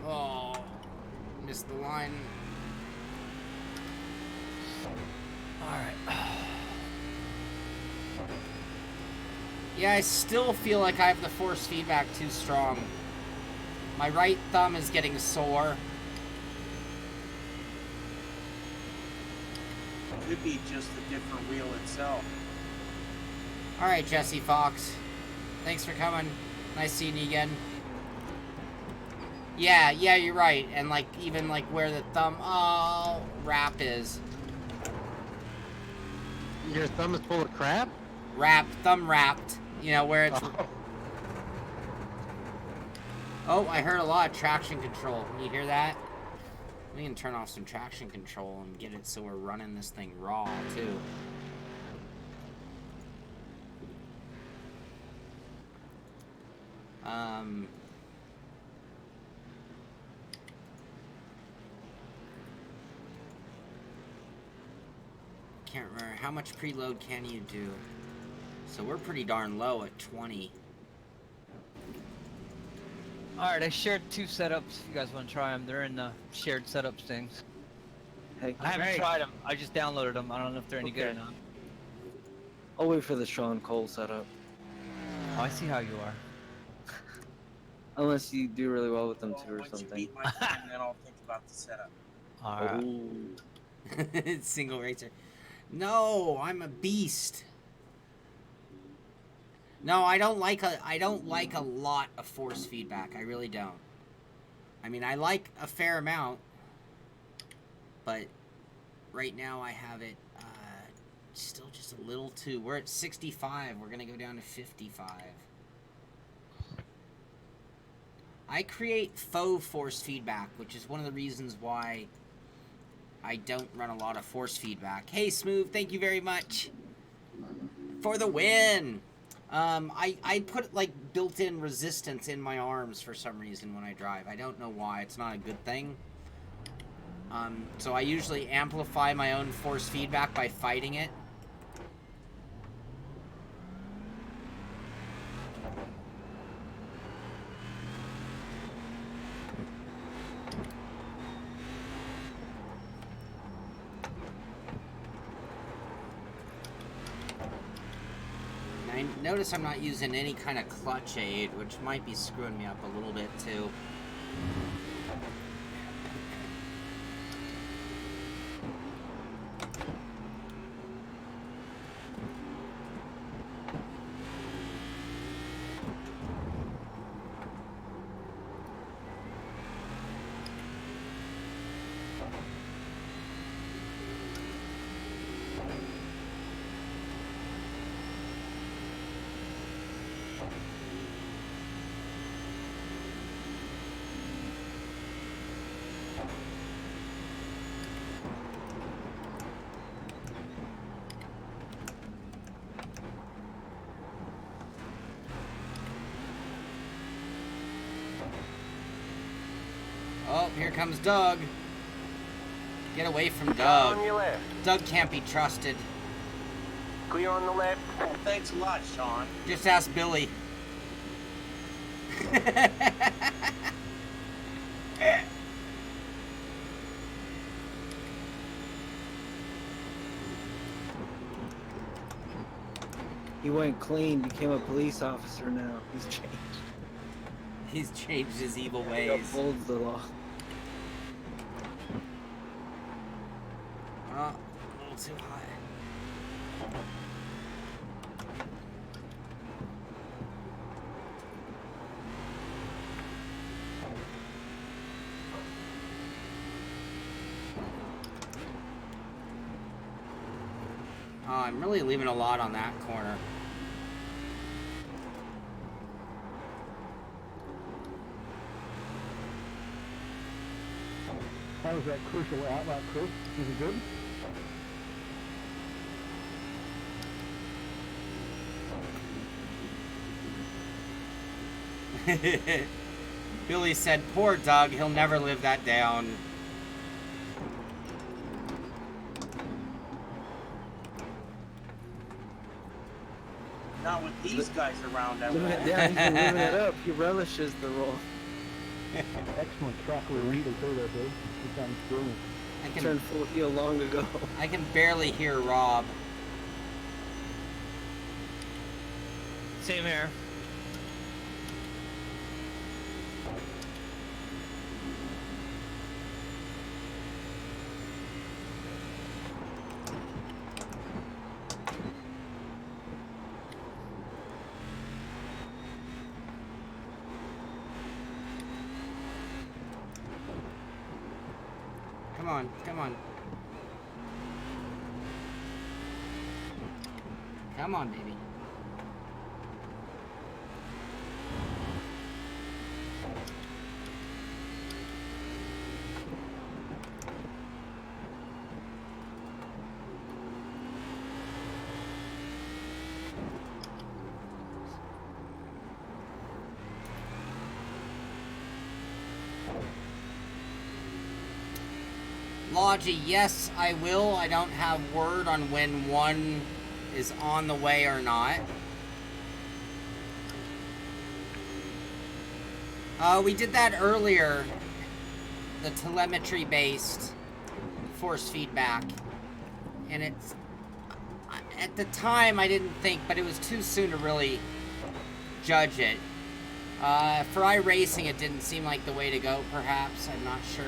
Oh, missed the line. Alright. Yeah, I still feel like I have the force feedback too strong. My right thumb is getting sore. Could be just the different wheel itself. Alright, Jesse Fox. Thanks for coming. Nice seeing you again. Yeah, you're right. And like, even like where the thumb, wrap is. Your thumb is full of crap? Thumb wrapped. You know, where it's... Oh, I heard a lot of traction control. Can you hear that? We can turn off some traction control and get it so we're running this thing raw, too. Can't remember. How much preload can you do? So we're pretty darn low at 20. Alright, I shared 2 setups. If you guys want to try them, they're in the shared setups things. Hey, I haven't tried them. I just downloaded them. I don't know if they're any good or Okay. not. I'll wait for the Sean Cole setup. Oh, I see how you are. Unless you do really well with them Well, too or once you something. beat my time, then I'll think about the setup. Alright. Ooh. Single racer. No, I'm a beast. No, I don't like a lot of force feedback. I really don't. I mean, I like a fair amount, but right now I have it still just a little too. We're at 65. We're gonna go down to 55. I create faux force feedback, which is one of the reasons why I don't run a lot of force feedback. Hey, Smooth, thank you very much for the win. I put like built-in resistance in my arms for some reason when I drive. I don't know why. It's not a good thing. So I usually amplify my own force feedback by fighting it. I notice I'm not using any kind of clutch aid, which might be screwing me up a little bit too. Oh, here comes Doug. Get away from Doug. On your left. Doug can't be trusted. Clear on the left. Thanks a lot, Sean. Just ask Billy. He went clean, became a police officer now. He's changed. He's changed his evil He ways. upholds the law. A little too high. I'm really leaving a lot on that corner. How was that crucial outlet, Chris? Is it good? Billy said, poor Doug, he'll never live that down. Not with these guys around, I Living won't. it down, he's been living it up. He relishes the role. Excellent track leader too, there, dude. He sounds brilliant. I can, Turned full heel long ago. I can barely hear Rob. Same here. Come on, come on. Come on, baby. Logi, yes, I will. I don't have word on when one is on the way or not. We did that earlier. The telemetry-based force feedback. And it's... At the time, I didn't think, but it was too soon to really judge it. For iRacing, it didn't seem like the way to go, perhaps. I'm not sure.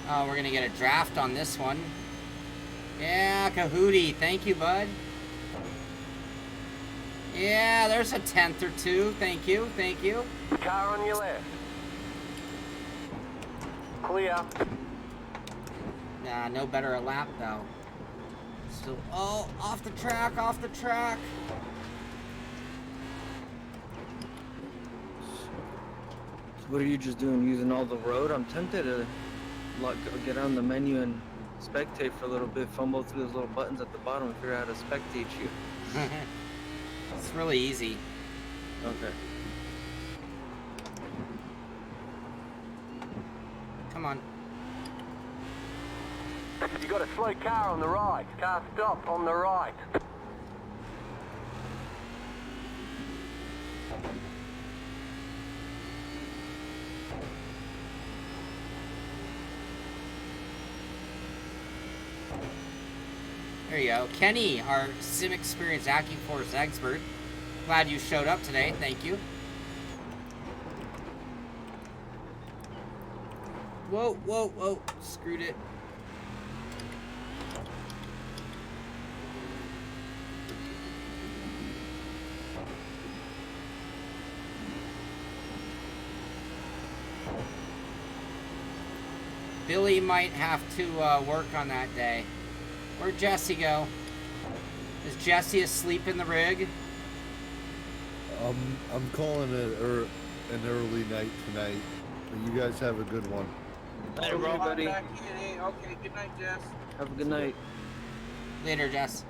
Oh, we're gonna get a draft on this one. Yeah, Kahootie. Thank you, bud. Yeah, there's a 10th or two. Thank you, thank you. Car on your left. Clear. Nah, no better a lap, though. Still, oh, off the track, off the track. So what are you just doing? Using all the road? I'm tempted to get on the menu and spectate for a little bit, fumble through those little buttons at the bottom and figure out how to spectate you. It's really easy. Okay. Come on. You got a slow car on the right. Car stop on the right. There you go. Kenny, our Sim Xperience Accuforce expert. Glad you showed up today. Thank you. Whoa, whoa, whoa. Screwed it. Billy might have to work on that day. Where'd Jesse go? Is Jesse asleep in the rig? I'm calling it an early night tonight. But you guys have a good one. Later, bro, buddy. Back in, eh? Okay, good night, Jess. Have a good night. Later, Jess.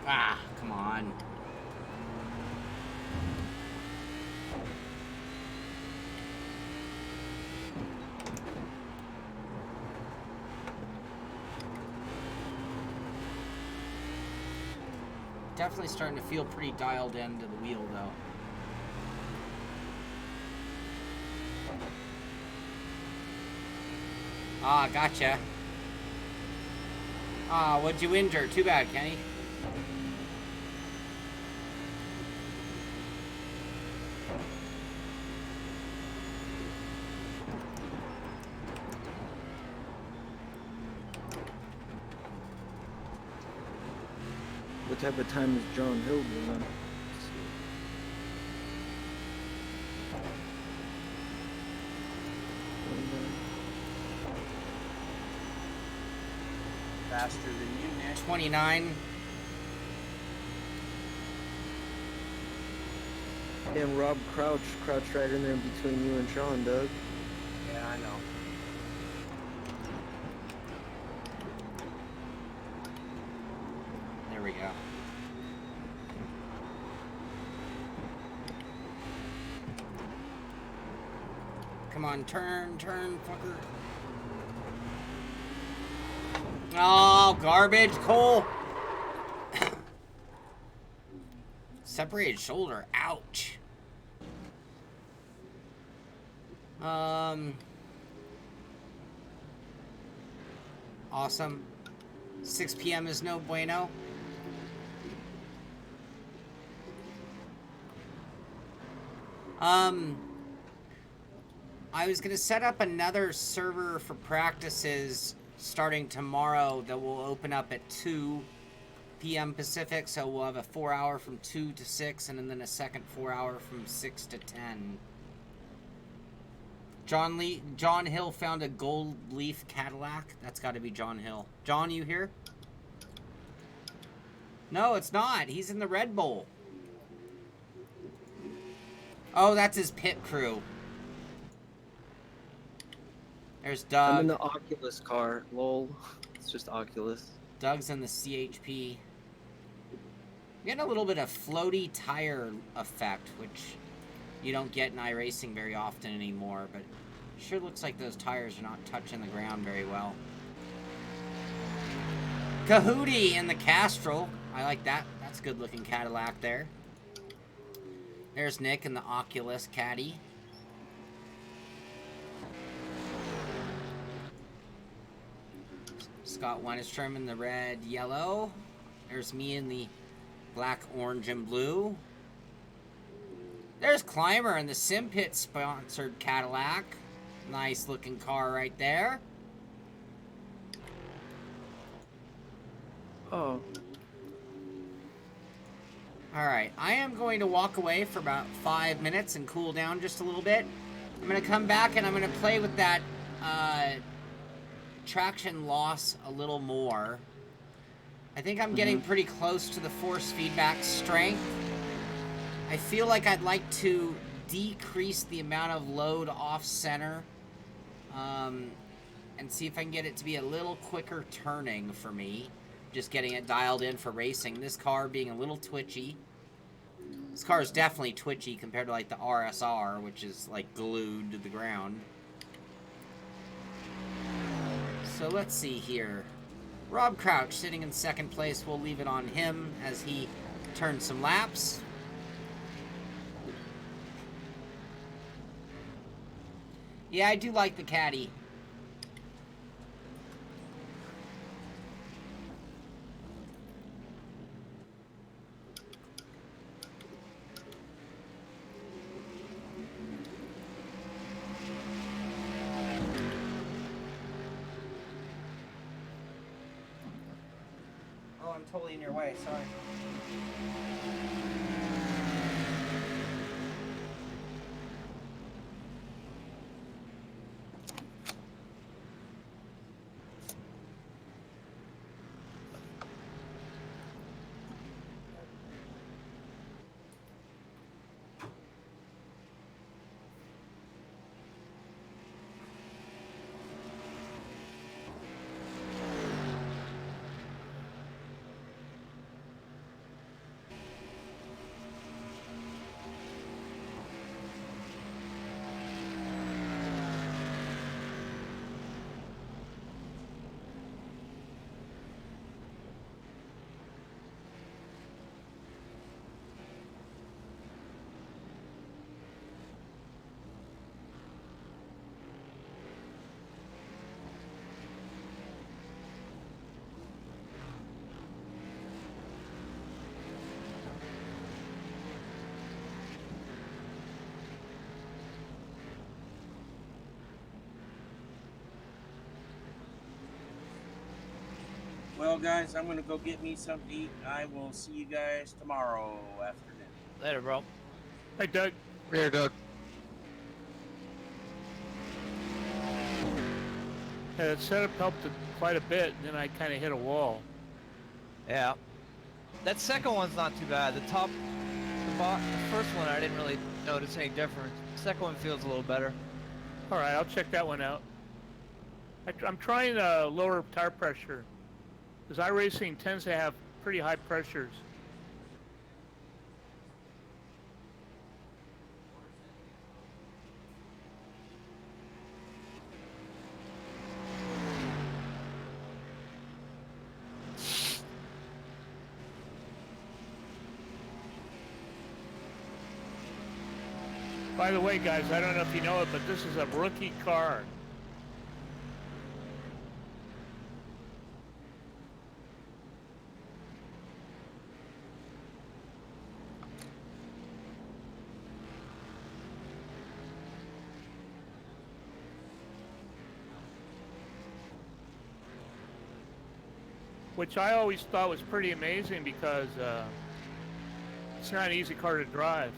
Ah, come on. Definitely starting to feel pretty dialed into the wheel, though. Ah, gotcha. Ah, what'd you injure? Too bad, Kenny. What type of time is John Hill doing? Faster than you, Nick. 29. Damn, Rob crouched right in there between you and Sean, Doug. Yeah, I know. There we go. Come on, turn, fucker. Oh, garbage, Cole. Separated shoulder, ouch. Awesome. 6 p.m. is no bueno. I was gonna set up another server for practices starting tomorrow that will open up at 2 p.m. Pacific, so we'll have a 4-hour from 2 to 6, and then a second 4-hour from 6 to 10. John Hill found a gold leaf Cadillac. That's got to be John Hill. John, you here? No, it's not. He's in the Red Bull. Oh, that's his pit crew. There's Doug. I'm in the Oculus car. Lol. It's just Oculus. Doug's in the CHP. Getting a little bit of floaty tire effect, which you don't get in iRacing very often anymore, but sure looks like those tires are not touching the ground very well. Kahootie in the Castrol. I like that. That's a good looking Cadillac there. There's Nick in the Oculus Caddy. Scott Wennerstrom in the red, yellow. There's me in the black, orange, and blue. There's Climber in the Simpit sponsored Cadillac. Nice looking car right there. Oh. Alright, I am going to walk away for about 5 minutes and cool down just a little bit. I'm going to come back and I'm going to play with that traction loss a little more. I think I'm getting pretty close to the force feedback strength. I feel like I'd like to decrease the amount of load off center and see if I can get it to be a little quicker turning for me. Just getting it dialed in for racing. This car being a little twitchy. This car is definitely twitchy compared to like the RSR, which is like glued to the ground. So let's see here. Rob Crouch sitting in second place. We'll leave it on him as he turns some laps. Yeah, I do like the Caddy. Oh, I'm totally in your way, sorry. Well, guys, I'm gonna go get me something to eat. I will see you guys tomorrow afternoon. Later, bro. Hey, Doug. Here, Doug. Yeah, that setup helped quite a bit, and then I kind of hit a wall. Yeah. That second one's not too bad. The first one I didn't really notice any difference. The second one feels a little better. All right, I'll check that one out. I'm trying lower tire pressure, because iRacing tends to have pretty high pressures. By the way, guys, I don't know if you know it, but this is a rookie car. Which I always thought was pretty amazing because it's not an easy car to drive.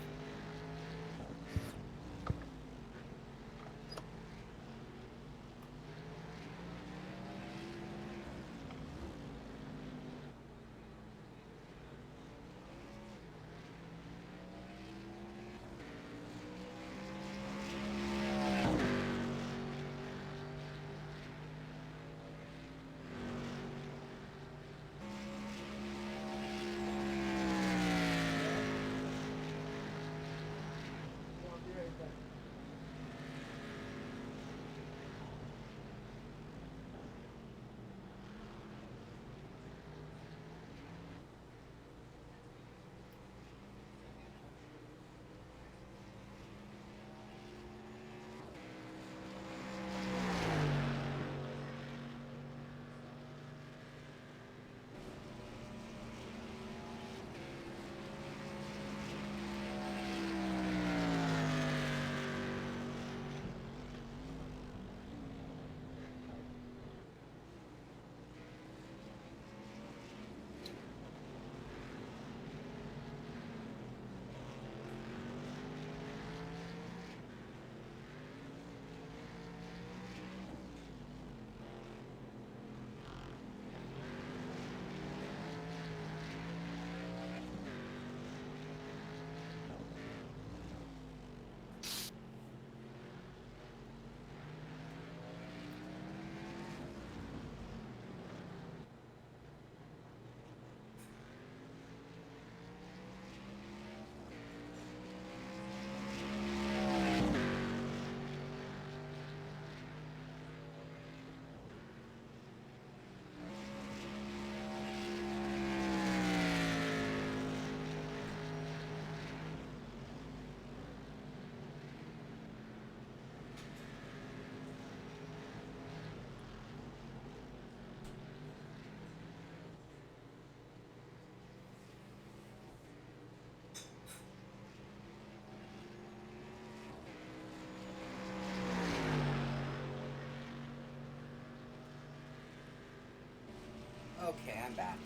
Okay, I'm back.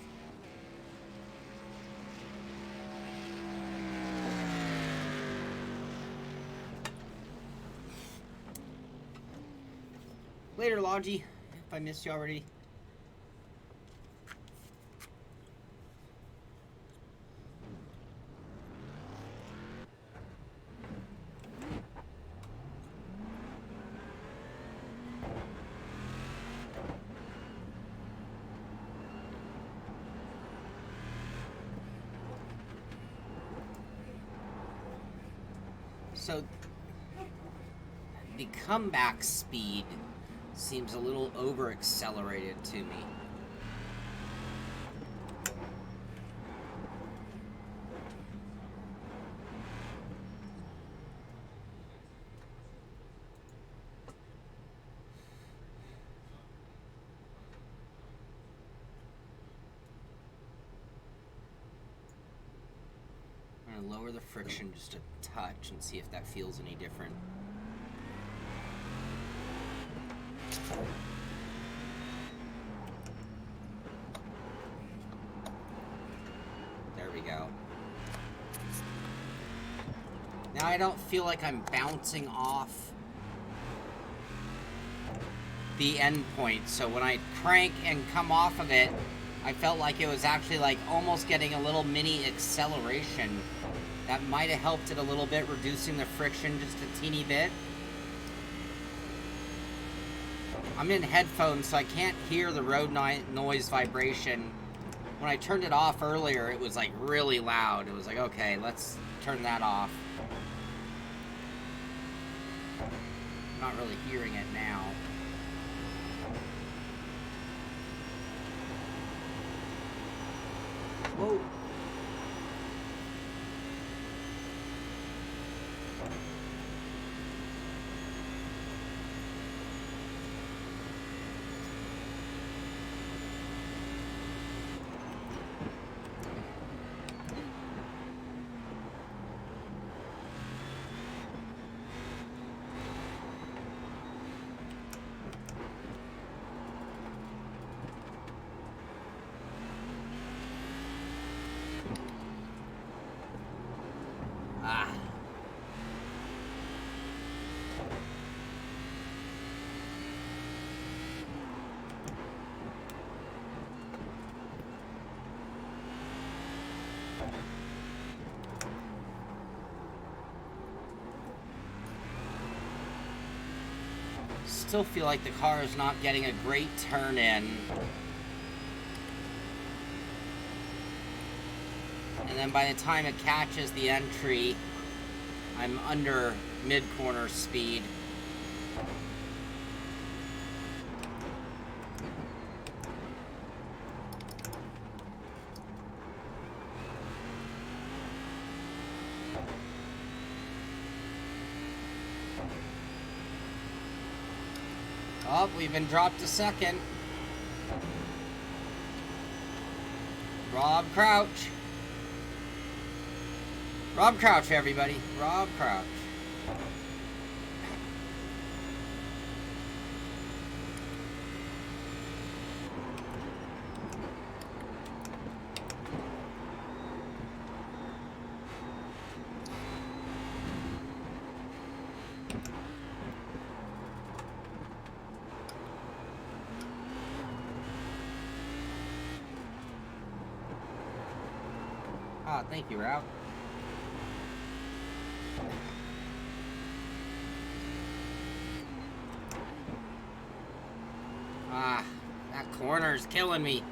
Later, Logi, if I missed you already. So, the comeback speed seems a little over-accelerated to me. I'm going to lower the friction just a touch and see if that feels any different. we go. Now I don't feel like I'm bouncing off the end point. So when I crank and come off of it, I felt like it was actually like almost getting a little mini acceleration. That might have helped it a little bit, reducing the friction just a teeny bit. I'm in headphones, so I can't hear the road noise vibration. When I turned it off earlier, it was like really loud. It was like, okay, let's turn that off. I'm not really hearing it now. Whoa. Still feel like the car is not getting a great turn in. And then by the time it catches the entry, I'm under mid-corner speed. Oh, we've been dropped to second. Rob Crouch. Rob Crouch, everybody. Rob Crouch. Ah, thank you, Ralph. Ah, that corner's killing me.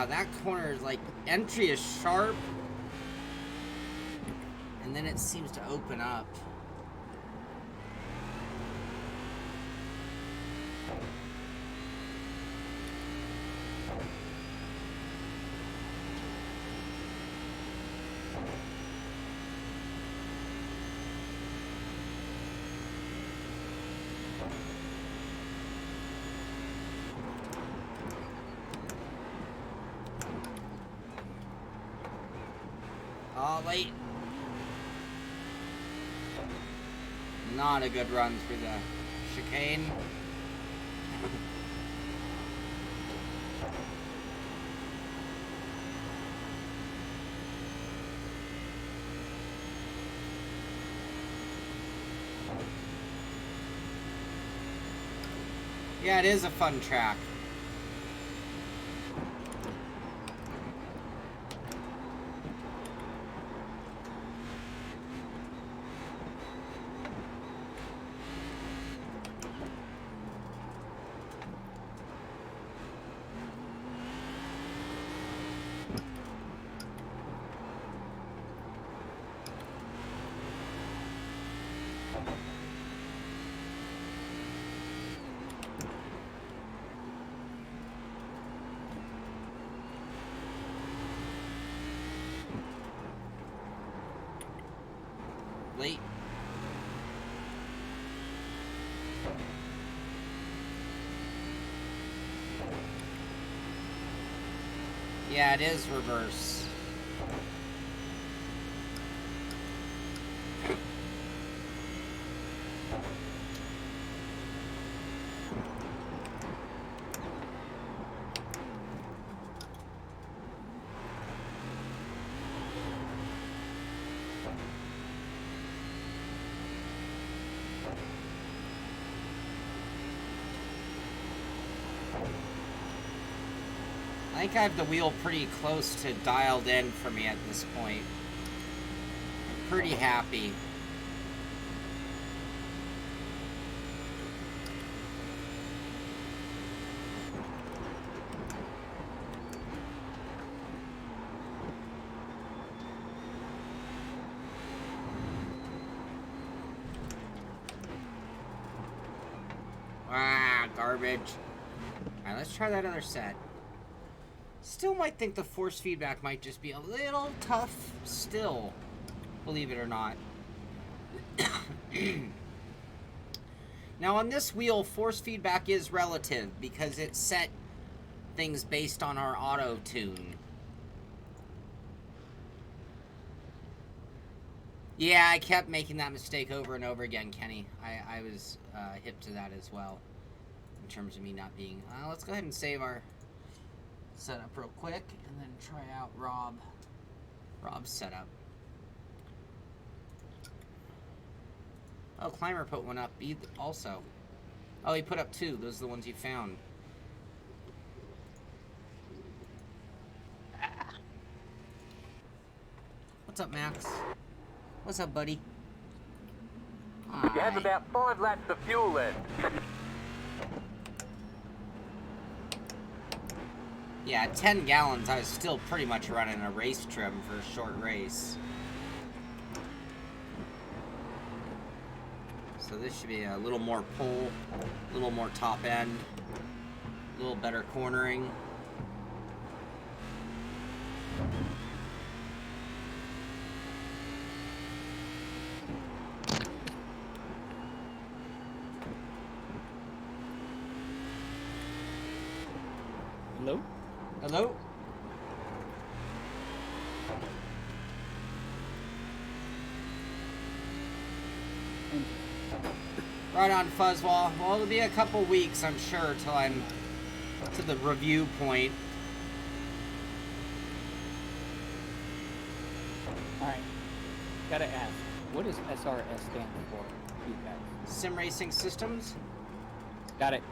That corner is like, entry is sharp, and then it seems to open up. Oh, late. Not a good run through the chicane. Yeah, it is a fun track. Late. Yeah, it is reverse. I think I have the wheel pretty close to dialed in for me at this point. I'm pretty happy. Ah, garbage. Alright, let's try that other set. Still might think the force feedback might just be a little tough still, believe it or not. Now on this wheel, force feedback is relative because it set things based on our auto tune. Yeah, I kept making that mistake over and over again, Kenny. I was hip to that as well, in terms of me not being... let's go ahead and save our setup real quick, and then try out Rob's setup. Oh, Climber put one up also. Oh, he put up two. Those are the ones you found. What's up, Max? What's up, buddy? You have about 5 laps of fuel left. Yeah, 10 gallons, I was still pretty much running a race trim for a short race. So this should be a little more pull, a little more top end, a little better cornering. Hello? Hello? Right on, Fuzzwall. Well, it'll be a couple weeks, I'm sure, till I'm to the review point. Alright. Gotta ask, what does SRS stand for, you guys? Sim Racing Systems? Got it.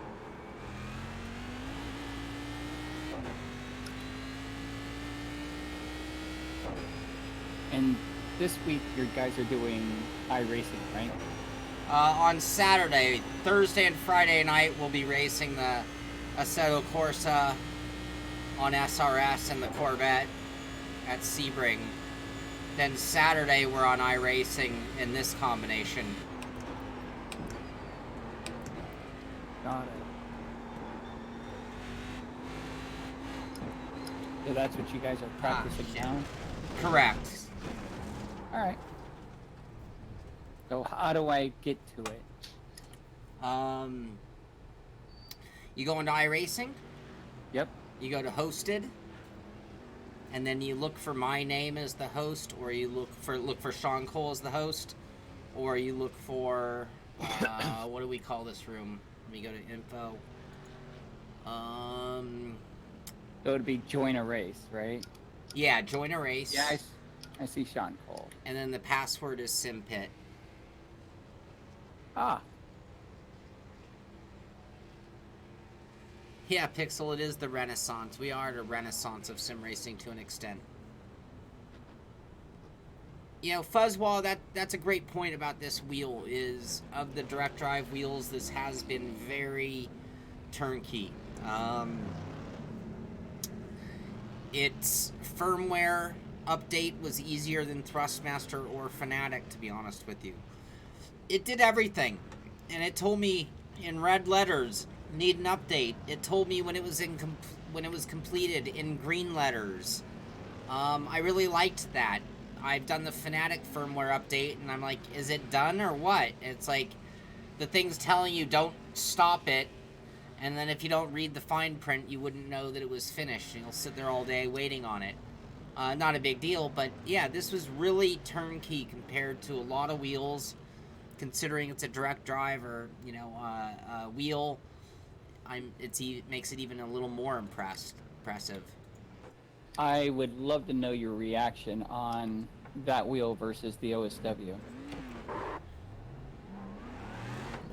And this week, your guys are doing iRacing, right? On Saturday, Thursday and Friday night, we'll be racing the Assetto Corsa on SRS and the Corvette at Sebring. Then Saturday, we're on iRacing in this combination. Got it. So that's what you guys are practicing now? Correct. Alright. So how do I get to it? You go into iRacing. Yep. You go to hosted, and then you look for my name as the host, or you look for Sean Cole as the host, or you look for, what do we call this room? Let me go to info. So it'd be join a race, right? Yeah, join a race. Yeah, I see Sean Cole. And then the password is Simpit. Ah. Yeah, Pixel, it is the renaissance. We are at a renaissance of sim racing to an extent. You know, Fuzzwall, that's a great point about this wheel, is of the direct drive wheels, this has been very turnkey. Its firmware update was easier than Thrustmaster or Fanatic, to be honest with you. It did everything, and it told me in red letters, need an update. It told me when it was completed in green letters. I really liked that. I've done the Fanatic firmware update, and I'm like, is it done or what? It's like the thing's telling you don't stop it, and then if you don't read the fine print, you wouldn't know that it was finished, and you'll sit there all day waiting on it. Not a big deal, but yeah, this was really turnkey compared to a lot of wheels, considering it's a direct drive or, you know, wheel. It makes it even a little more impressive. I would love to know your reaction on that wheel versus the OSW.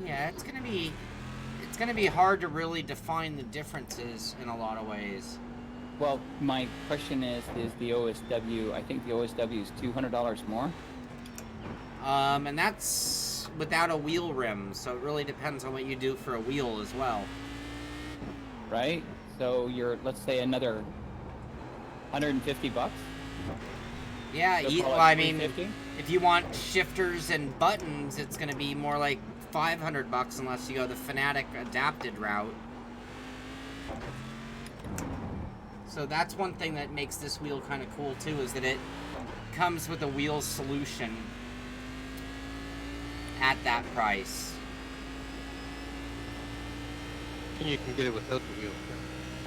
Yeah, it's gonna be hard to really define the differences in a lot of ways. Well, my question is the OSW, I think the OSW is $200 more? And that's without a wheel rim, so it really depends on what you do for a wheel as well. Right? So you're, let's say, another $150? Yeah, So well, I mean, $350? if you want shifters and buttons, it's gonna be more like $500 unless you go the Fanatic adapted route. So that's one thing that makes this wheel kind of cool too, is that it comes with a wheel solution at that price. And you can get it without the wheel.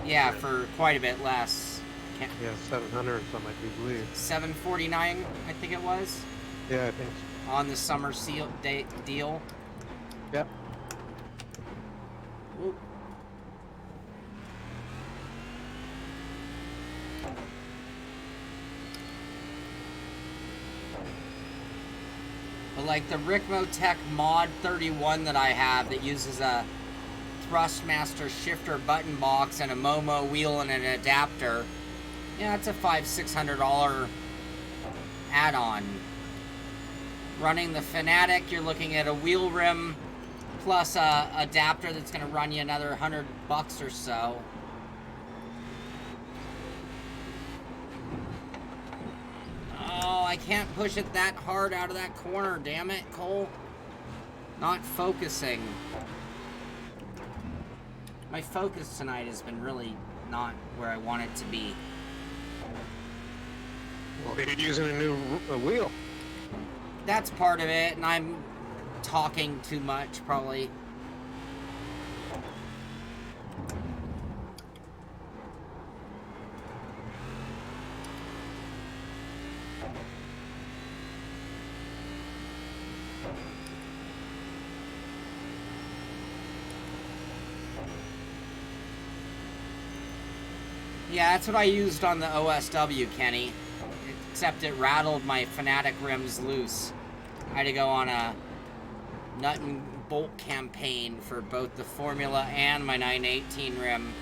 Yeah, for quite a bit less. Yeah, 700 or something, I do believe. $749, I think it was. Yeah, I think so. On the summer deal. Yep. Whoop. But like the Ricmotech Mod 31 that I have that uses a Thrustmaster shifter button box and a Momo wheel and an adapter, yeah, it's a $500-600 add-on. Running the Fanatic, you're looking at a wheel rim plus a adapter that's going to run you another $100 or so. Oh, I can't push it that hard out of that corner, damn it, Cole. Not focusing. My focus tonight has been really not where I want it to be. Well, you're using a new wheel. That's part of it, and I'm talking too much, probably. Yeah, that's what I used on the OSW, Kenny. Except it rattled my Fanatic rims loose. I had to go on a nut and bolt campaign for both the Formula and my 918 rim.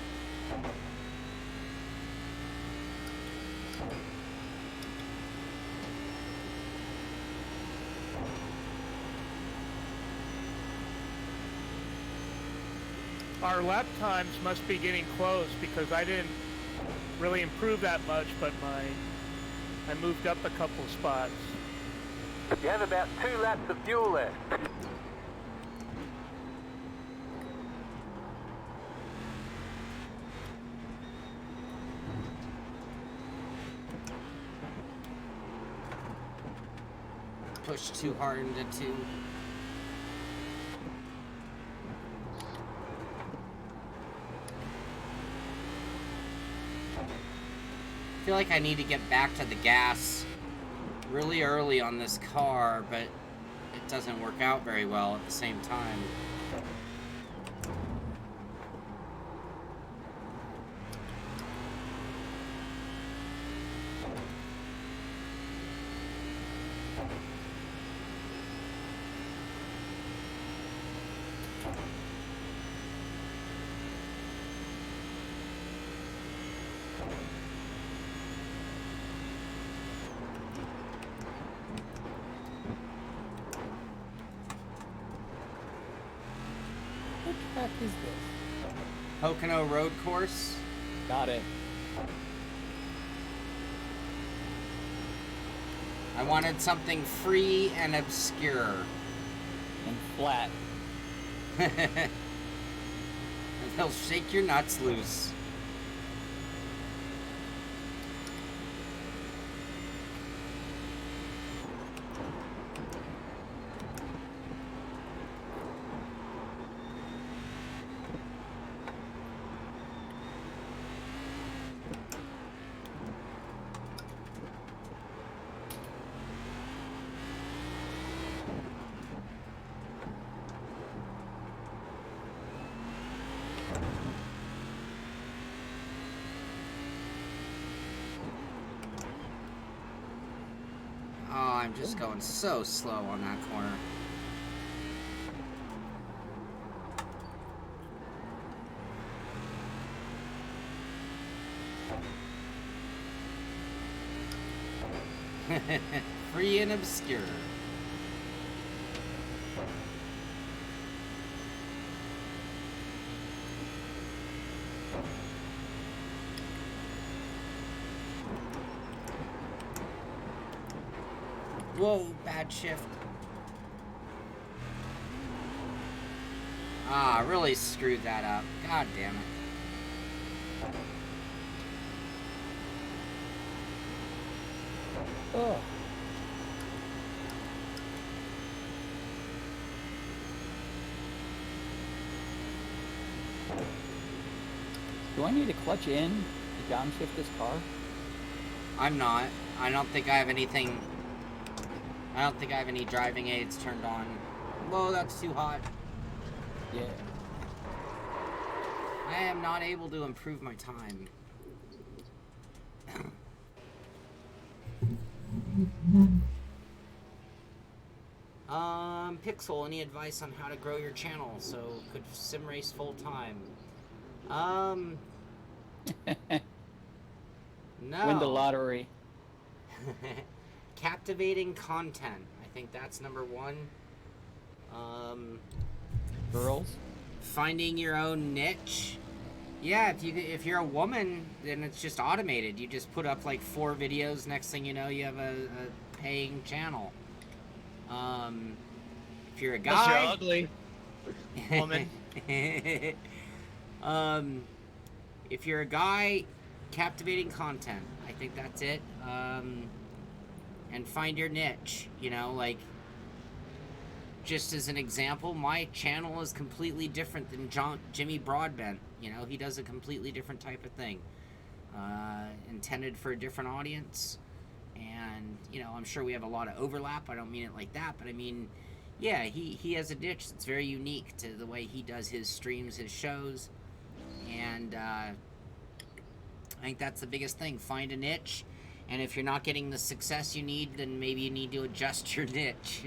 Our lap times must be getting close because I didn't really improve that much, but I moved up a couple spots. You have about 2 laps of fuel left. Push too hard into 2. I feel like I need to get back to the gas really early on this car, but it doesn't work out very well at the same time. What track is this? Pocono Road Course. Got it. I wanted something free and obscure. And flat. And they'll shake your nuts loose. Oh, I'm just going so slow on that corner. Free and obscure. Whoa, bad shift. Ah, really screwed that up. God damn it. Oh. Do I need to clutch in to downshift this car? I'm not. I don't think I have anything. I don't think I have any driving aids turned on. Whoa, that's too hot. Yeah. I am not able to improve my time. Pixel, any advice on how to grow your channel so could sim race full time? No. Win the lottery. Captivating content. I think that's number one. Girls. Finding your own niche. Yeah, if you're a woman, then it's just automated. You just put up like 4 videos. Next thing you know, you have a paying channel. If you're a guy, Unless you're ugly, woman. If you're a guy, captivating content. I think that's it. And find your niche. You know, like, just as an example, my channel is completely different than Jimmy Broadbent. You know, he does a completely different type of thing. Intended for a different audience. And, you know, I'm sure we have a lot of overlap. I don't mean it like that, but I mean, yeah, he has a niche that's very unique to the way he does his streams, his shows. And I think that's the biggest thing. Find a niche. And if you're not getting the success you need, then maybe you need to adjust your niche.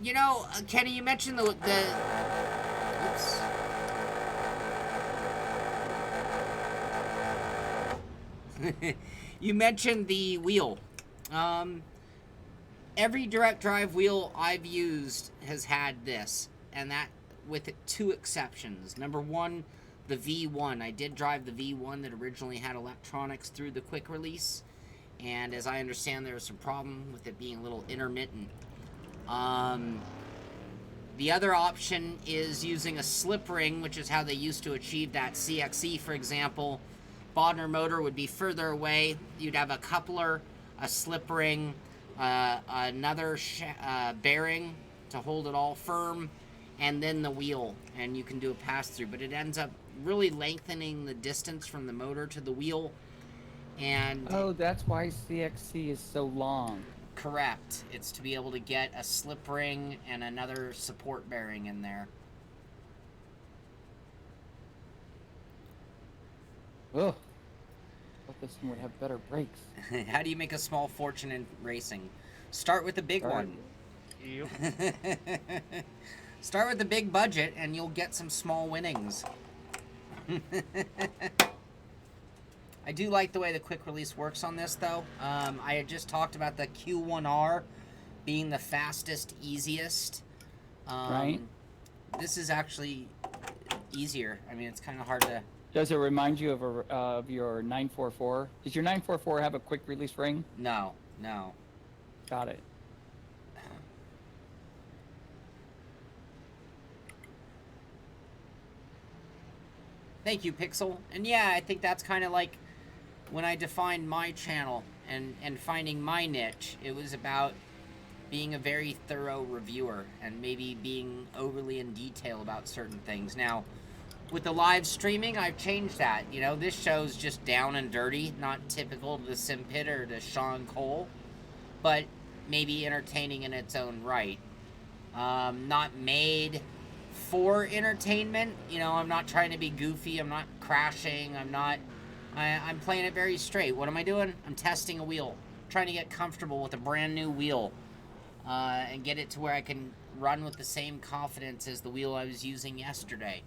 You know, Kenny, you mentioned the oops. You mentioned the wheel. Every direct drive wheel I've used has had this, and that with 2 exceptions. Number one, the V1. I did drive the V1 that originally had electronics through the quick release, and as I understand, there was some problem with it being a little intermittent. The other option is using a slip ring, which is how they used to achieve that CXE, for example. Bodner motor would be further away. You'd have a coupler, a slip ring, another bearing to hold it all firm, and then the wheel, and you can do a pass-through. But it ends up really lengthening the distance from the motor to the wheel, And Oh, that's why CXC is so long. correct. It's to be able to get a slip ring and another support bearing in there. Ugh. Thought this one would have better brakes. How do you make a small fortune in racing? Start with a big one. Yep. Start with a big budget and you'll get some small winnings. I do like the way the quick release works on this, though. I had just talked about the Q1R being the fastest, easiest. Right. This is actually easier. I mean, it's kind of hard to... Does it remind you of your 944? Does your 944 have a quick release ring? No, no. Got it. Thank you, Pixel. And yeah, I think that's kind of like when I defined my channel and finding my niche. It was about being a very thorough reviewer and maybe being overly in detail about certain things. Now, with the live streaming, I've changed that. You know, this show's just down and dirty, not typical to the Simpit or to Sean Cole, but maybe entertaining in its own right. Not made for entertainment. You know, I'm not trying to be goofy. I'm not crashing. I'm playing it very straight. What am I doing? I'm testing a wheel. Trying to get comfortable with a brand new wheel and get it to where I can run with the same confidence as the wheel I was using yesterday.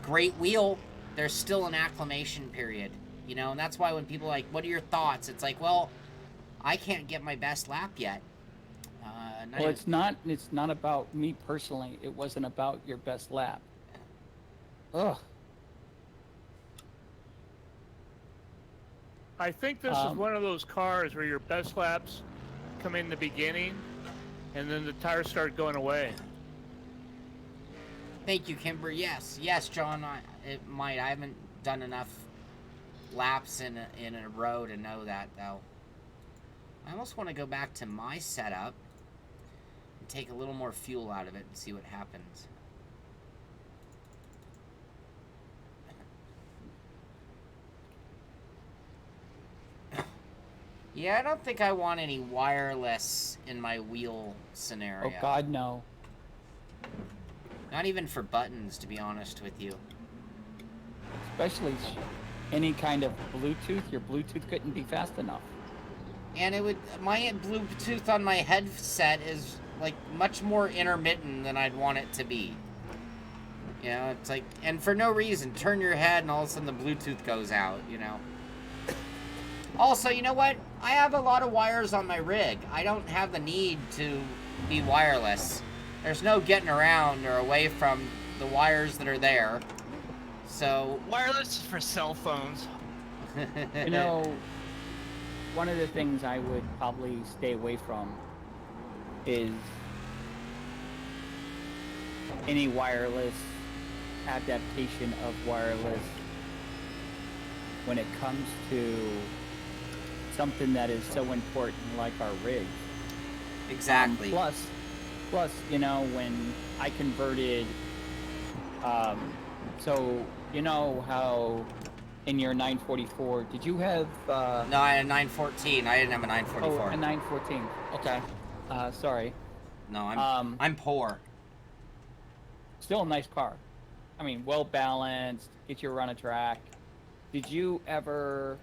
Great wheel. There's still an acclimation period, you know, and that's why when people are like, what are your thoughts? It's like, well, I can't get my best lap yet. Well, it's not about me personally. It wasn't about your best lap. Ugh. I think this is one of those cars where your best laps come in the beginning, and then the tires start going away. Thank you, Kimber. Yes, John. It might. I haven't done enough laps in a row to know that, though. I almost want to go back to my setup and take a little more fuel out of it and see what happens. Yeah, I don't think I want any wireless in my wheel scenario. Oh, God, no. Not even for buttons, to be honest with you. Especially any kind of Bluetooth. Your Bluetooth couldn't be fast enough. And it would... My Bluetooth on my headset is, like, much more intermittent than I'd want it to be. You know, it's like... And for no reason. Turn your head and all of a sudden the Bluetooth goes out, you know. Also, you know what? I have a lot of wires on my rig. I don't have the need to be wireless. There's no getting around or away from the wires that are there. So... Wireless is for cell phones. You know, one of the things I would probably stay away from is any wireless adaptation of wireless when it comes to something that is so important like our rigs. Exactly. Plus, you know, when I converted, so, you know how in your 944, did you have... No, I had a 914. I didn't have a 944. Oh, a 914. Okay. Sorry. No, I'm poor. Still a nice car. I mean, well balanced, get you around a track. Did you ever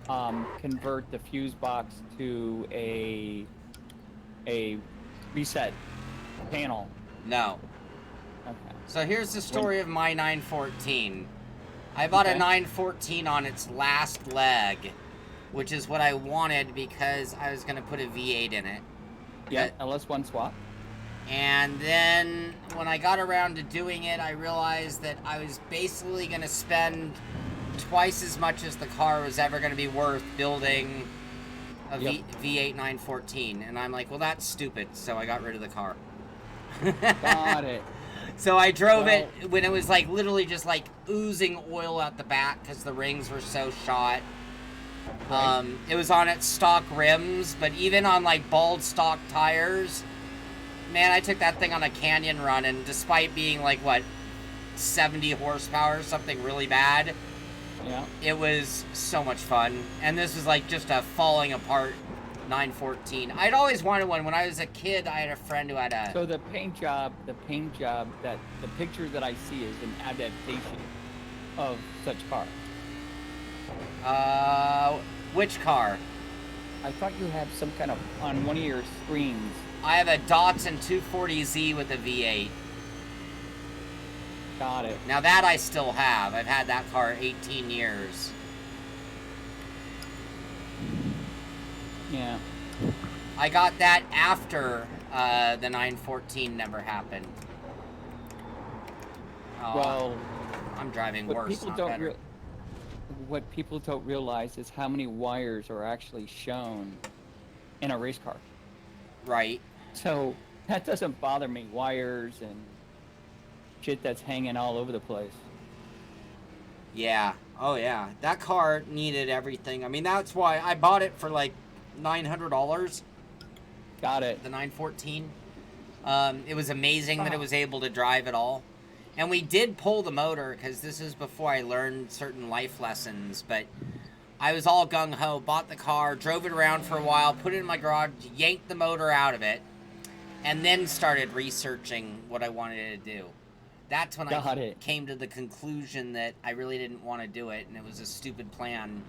convert the fuse box to a reset panel? No. Okay. So here's the story of my 914. I bought a 914 on its last leg, which is what I wanted because I was going to put a V8 in it. Yeah, LS1 swap. And then when I got around to doing it, I realized that I was basically going to spend twice as much as the car was ever going to be worth building a V8 914. And I'm like, well, that's stupid. So I got rid of the car. Got it. So I drove it when it was like literally just like oozing oil out the back because the rings were so shot. Right. It was on its stock rims, but even on like bald stock tires, man, I took that thing on a canyon run, and despite being like what 70 horsepower, something really bad, Yeah. It was so much fun. And this was like just a falling apart 914. I'd always wanted one. When I was a kid, I had a friend who had a... So the paint job, that the picture that I see is an adaptation of such car. Which car? I thought you had some kind of, on one of your screens. I have a Datsun 240Z with a V8. Got it. Now that I still have. I've had that car 18 years. Yeah. I got that after the 914 never happened. Oh, Well, I'm driving what worse, people not don't better. what people don't realize is how many wires are actually shown in a race car. Right. So that doesn't bother me. Wires and shit that's hanging all over the place. Yeah. Oh, yeah. That car needed everything. I mean, that's why I bought it for like $900. Got it. The 914. It was amazing that it was able to drive at all. And we did pull the motor, because this is before I learned certain life lessons, but I was all gung-ho, bought the car, drove it around for a while, put it in my garage, yanked the motor out of it, and then started researching what I wanted to do. That's when I came to the conclusion that I really didn't want to do it, and it was a stupid plan.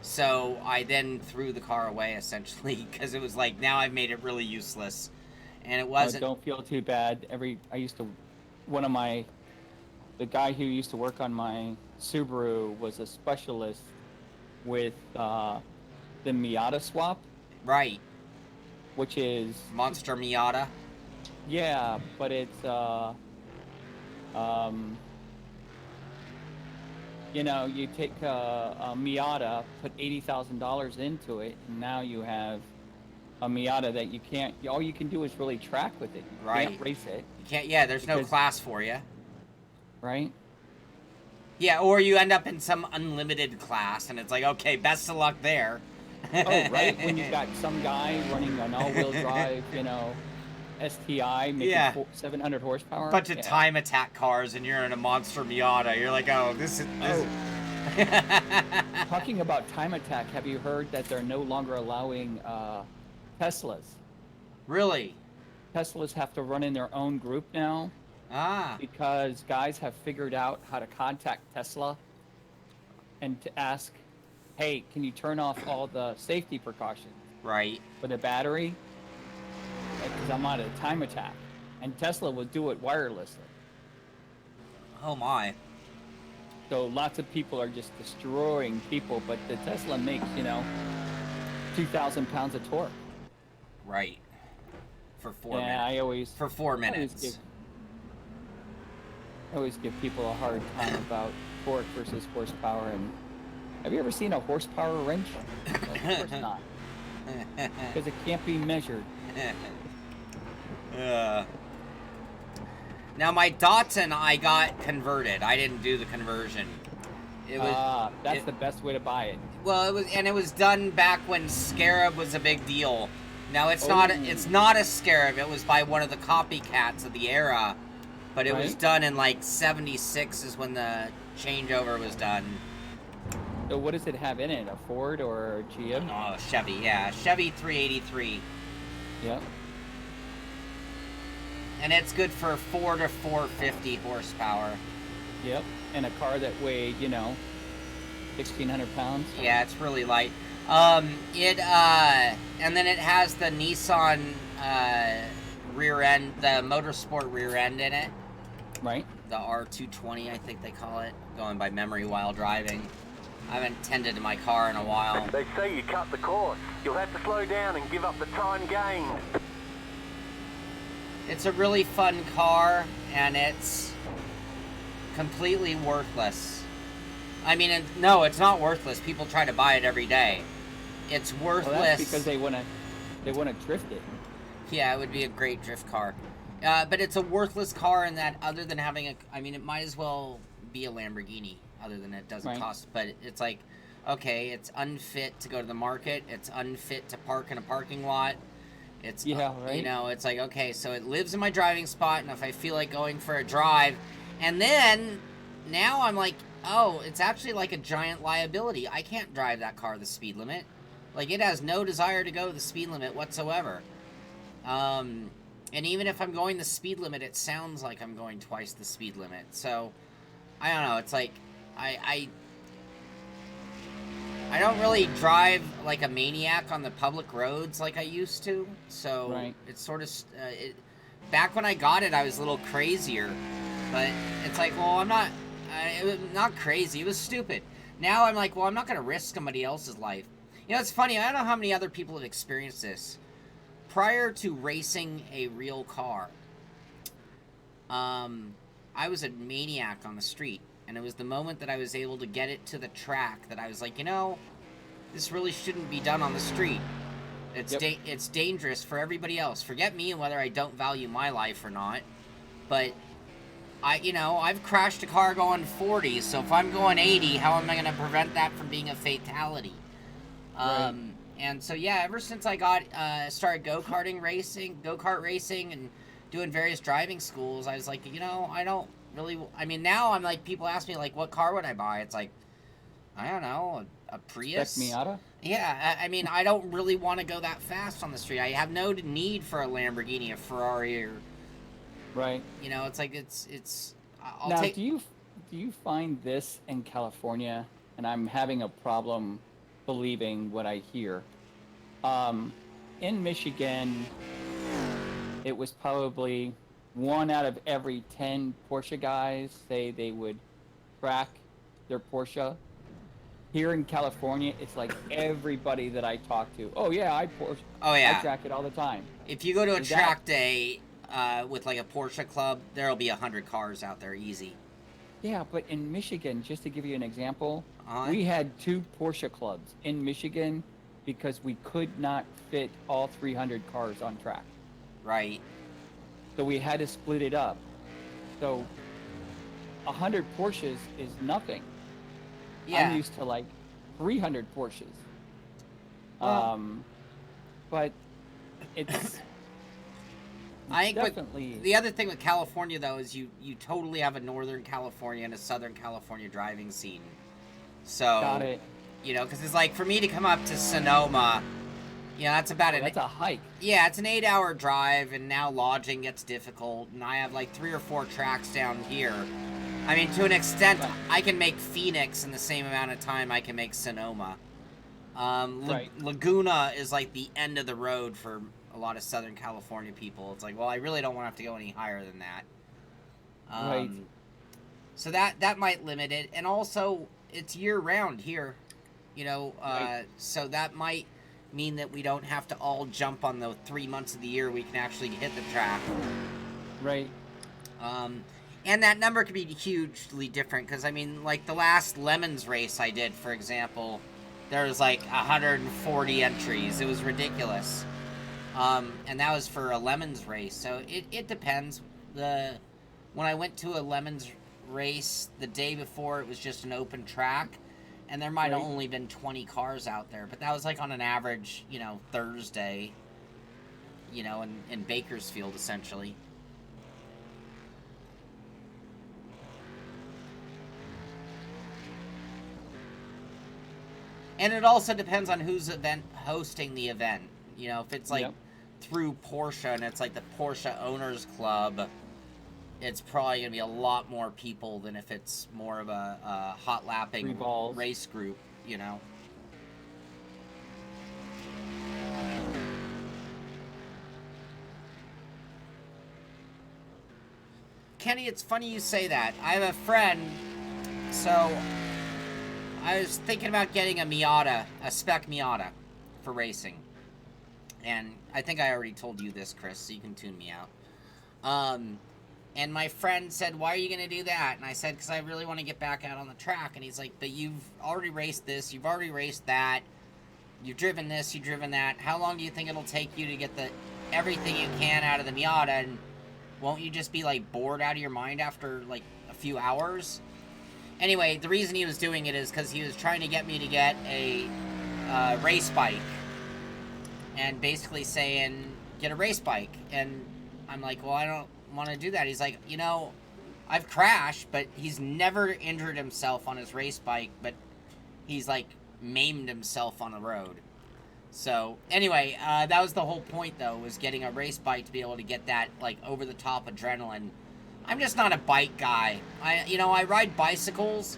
So I then threw the car away, essentially, because it was like, now I've made it really useless. And it wasn't... Don't feel too bad. The guy who used to work on my Subaru was a specialist with the Miata swap. Right. Which is... Monster Miata? Yeah, but it's, you know, you take a Miata, put $80,000 into it, and now you have a Miata that you can't... All you can do is really track with it. You Right. can't race it. You can't... Yeah, there's no class for you. Right? Yeah, or you end up in some unlimited class, and it's like, okay, best of luck there. Oh, right? When you got some guy running an all-wheel drive, you know, STI, making 700 horsepower. Bunch of time attack cars, and you're in a Monster Miata. You're like, oh, this is... Talking about time attack, have you heard that they're no longer allowing Teslas? Really? Teslas have to run in their own group now. Ah. Because guys have figured out how to contact Tesla and to ask, hey, can you turn off all the safety precautions? Right. For the battery? Because I'm on a time attack. And Tesla will do it wirelessly. Oh my. So lots of people are just destroying people, but the Tesla makes, you know, 2,000 pounds of torque. Right. For 4 minutes. Yeah, I always... For 4 minutes. I always give people a hard time about torque versus horsepower. And have you ever seen a horsepower wrench? Well, of course not. Because it can't be measured. Now my Datsun, I got converted. I didn't do the conversion. It was. That's the best way to buy it. Well, it was done back when Scarab was a big deal. Now it's not. It's not a Scarab. It was by one of the copycats of the era. But it was done in like '76 is when the changeover was done. So what does it have in it? A Ford or a GM? Oh, Chevy, yeah. Chevy 383. Yep. And it's good for 4 to 450 horsepower. Yep. And a car that weighed, you know, 1,600 pounds. Yeah, it's really light. And then it has the Nissan rear end, the Motorsport rear end in it. Right. The R220, I think they call it, going by memory while driving. I haven't tended to my car in a while. They say you cut the course. You'll have to slow down and give up the time gained. It's a really fun car, and it's completely worthless. I mean, no, it's not worthless. People try to buy it every day. It's worthless. Well, that's because they wanna drift it. Yeah, it would be a great drift car. But it's a worthless car in that other than having a... I mean, it might as well be a Lamborghini, other than it doesn't cost... But it's like, okay, it's unfit to go to the market. It's unfit to park in a parking lot. It's, you know, it's like, okay, so it lives in my driving spot, and if I feel like going for a drive... And then, now I'm like, Oh, it's actually like a giant liability. I can't drive that car the speed limit. Like, it has no desire to go the speed limit whatsoever. And even if I'm going the speed limit, it sounds like I'm going twice the speed limit. So, I don't know. It's like, I don't really drive like a maniac on the public roads like I used to. So, Right. it's sort of... back when I got it, I was a little crazier. But it's like, well, I'm not... it was not crazy. It was stupid. Now I'm like, well, I'm not going to risk somebody else's life. You know, it's funny. I don't know how many other people have experienced this. Prior to racing a real car, I was a maniac on the street. And it was the moment that I was able to get it to the track that I was like, you know, this really shouldn't be done on the street. It's it's dangerous for everybody else. Forget me and whether I don't value my life or not. But I've crashed a car going 40, so if I'm going 80, how am I going to prevent that from being a fatality? Right. And so, yeah, ever since I got started go-kart racing, and doing various driving schools, I was like, I don't really... I mean, now I'm like, people ask me, like, what car would I buy? It's like, I don't know, a Prius? Spec Miata? Yeah, I mean, I don't really want to go that fast on the street. I have no need for a Lamborghini, a Ferrari, or... Right. It's like, it's... I'll now, take... do you find this in California? And I'm having a problem believing what I hear. In Michigan, it was probably 1 out of every 10 Porsche guys say they would track their Porsche. Here in California, it's like everybody that I talk to. Oh yeah, I track it all the time. If you go to a track day with like a Porsche club, there'll be 100 cars out there, easy. Yeah, but in Michigan, just to give you an example, we had 2 Porsche clubs in Michigan because we could not fit all 300 cars on track. Right. So we had to split it up. So 100 Porsches is nothing. Yeah. I'm used to like 300 Porsches. But it's... I think definitely... the other thing with California, though, is you totally have a Northern California and a Southern California driving scene. So, got it. Because it's like, for me to come up to Sonoma, that's about that's a hike. Yeah, it's an 8-hour drive, and now lodging gets difficult, and I have like 3 or 4 tracks down here. I mean, to an extent, I can make Phoenix in the same amount of time I can make Sonoma. Laguna is like the end of the road for a lot of Southern California people. It's like, well, I really don't want to have to go any higher than that. Right. So that might limit it. And also, it's year-round here. So that might mean that we don't have to all jump on the 3 months of the year we can actually hit the track. Right. And that number could be hugely different, because, I mean, like, the last Lemons race I did, for example, there was, like, 140 entries. It was ridiculous. And that was for a Lemons race, so it depends. When I went to a Lemons race the day before, it was just an open track, and there might have only been 20 cars out there, but that was, like, on an average, Thursday, in Bakersfield, essentially. And it also depends on who's hosting the event. If it's like through Porsche and it's like the Porsche Owners Club, it's probably going to be a lot more people than if it's more of a hot lapping race group, Kenny, it's funny you say that. I have a friend, so I was thinking about getting a Miata, a spec Miata, for racing. And I think I already told you this, Chris, so you can tune me out. And my friend said, why are you going to do that? And I said, because I really want to get back out on the track. And he's like, but you've already raced this, you've already raced that, you've driven this, you've driven that. How long do you think it'll take you to get everything you can out of the Miata? And won't you just be, like, bored out of your mind after, like, a few hours? Anyway, the reason he was doing it is because he was trying to get me to get a race bike. And basically saying, get a race bike. And I'm like, well, I don't want to do that. He's like, I've crashed, but he's never injured himself on his race bike, but he's, like, maimed himself on the road. So, anyway, that was the whole point, though, was getting a race bike to be able to get that, like, over-the-top adrenaline. I'm just not a bike guy. I ride bicycles,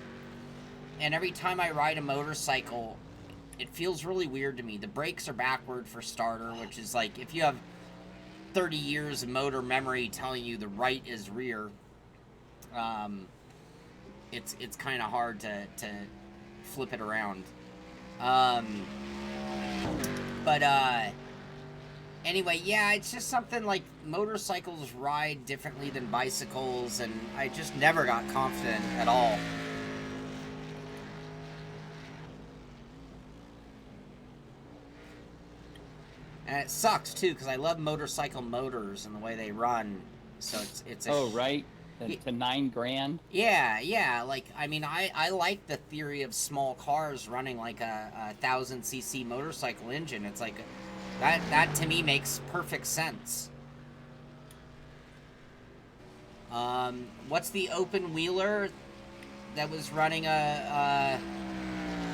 and every time I ride a motorcycle, it feels really weird to me. The brakes are backward for starter, which is, like, if you have 30 years of motor memory telling you the right is rear, it's kind of hard to flip it around. Anyway, yeah, it's just something like motorcycles ride differently than bicycles, and I just never got confident at all. And it sucks too, because I love motorcycle motors and the way they run. So it's oh, right? To $9,000? Yeah, like, I mean, I like the theory of small cars running like a 1,000cc motorcycle engine. It's like, that to me makes perfect sense. What's the open wheeler that was running I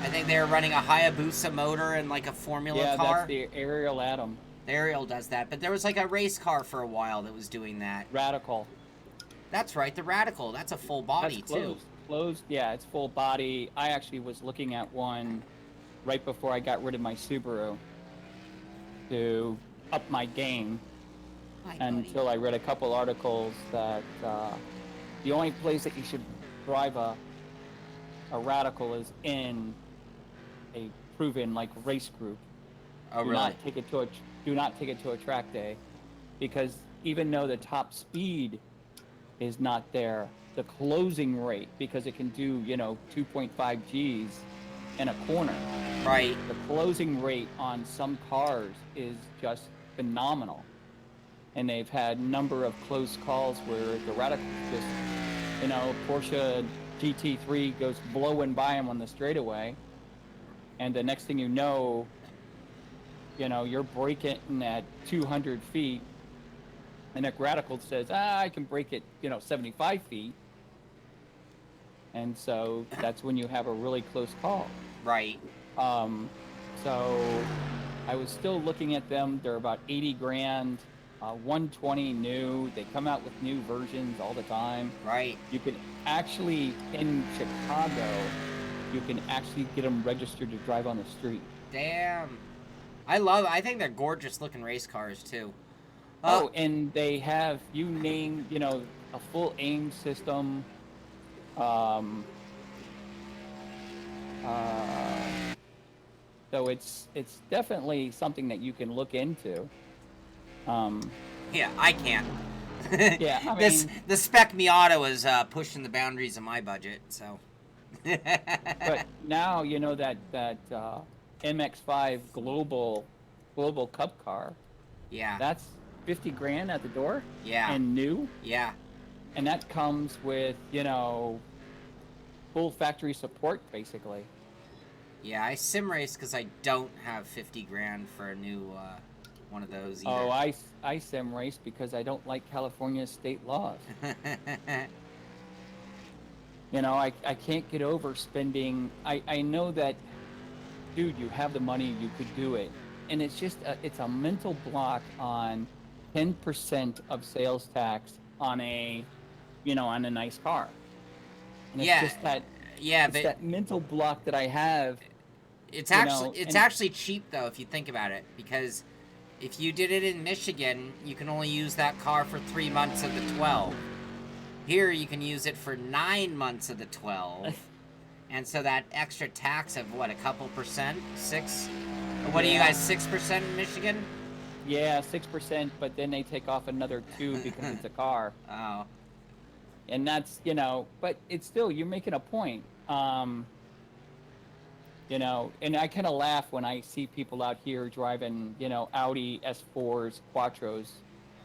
think they were running a Hayabusa motor and like a Formula car? Yeah, that's the Aerial Atom. The Aerial does that, but there was like a race car for a while that was doing that. Radical. That's right, the Radical. That's a full body, too. Closed, yeah, it's full body. I actually was looking at one right before I got rid of my Subaru to up my game. Until I read a couple articles that the only place that you should drive a Radical is in a proven, like, race group. Oh, really? Do not take it to a track day, because even though the top speed is not there, the closing rate, because it can do, 2.5 Gs in a corner. Right. The closing rate on some cars is just phenomenal. And they've had a number of close calls where the Radical just, Porsche GT3 goes blowing by them on the straightaway, and the next thing you know, you're braking at 200 feet, and a Radical says, I can brake at, 75 feet. And so that's when you have a really close call. Right. So I was still looking at them. They're about 80 grand, 120 new. They come out with new versions all the time. Right. You can actually, in Chicago, you can actually get them registered to drive on the street. Damn. I think they're gorgeous looking race cars too. Oh, and they have, you name, a full aim system. So it's definitely something that you can look into. Yeah, I can't. Yeah, I mean, the Spec Miata is pushing the boundaries of my budget, so. But now that MX-5 global Cup car. Yeah. That's 50 grand at the door. Yeah. And new. Yeah. And that comes with full factory support, basically. Yeah, I sim race because I don't have 50 grand for a new one of those either. Oh, I sim race because I don't like California's state laws. I can't get over spending. I know that, dude, you have the money, you could do it, and it's just it's a mental block on 10% of sales tax on a nice car. And yeah. It's just that. Yeah, it's but that mental block that I have. It's actually cheap though if you think about it, because if you did it in Michigan, you can only use that car for 3 months of the 12. Here you can use it for 9 months of the 12. And so that extra tax of what, a couple percent? 6? What are you guys, 6% in Michigan? Yeah, 6%, but then they take off another 2 because it's a car. Oh. And that's, but it's still, you're making a point. And I kind of laugh when I see people out here driving, Audi S4s, Quattros,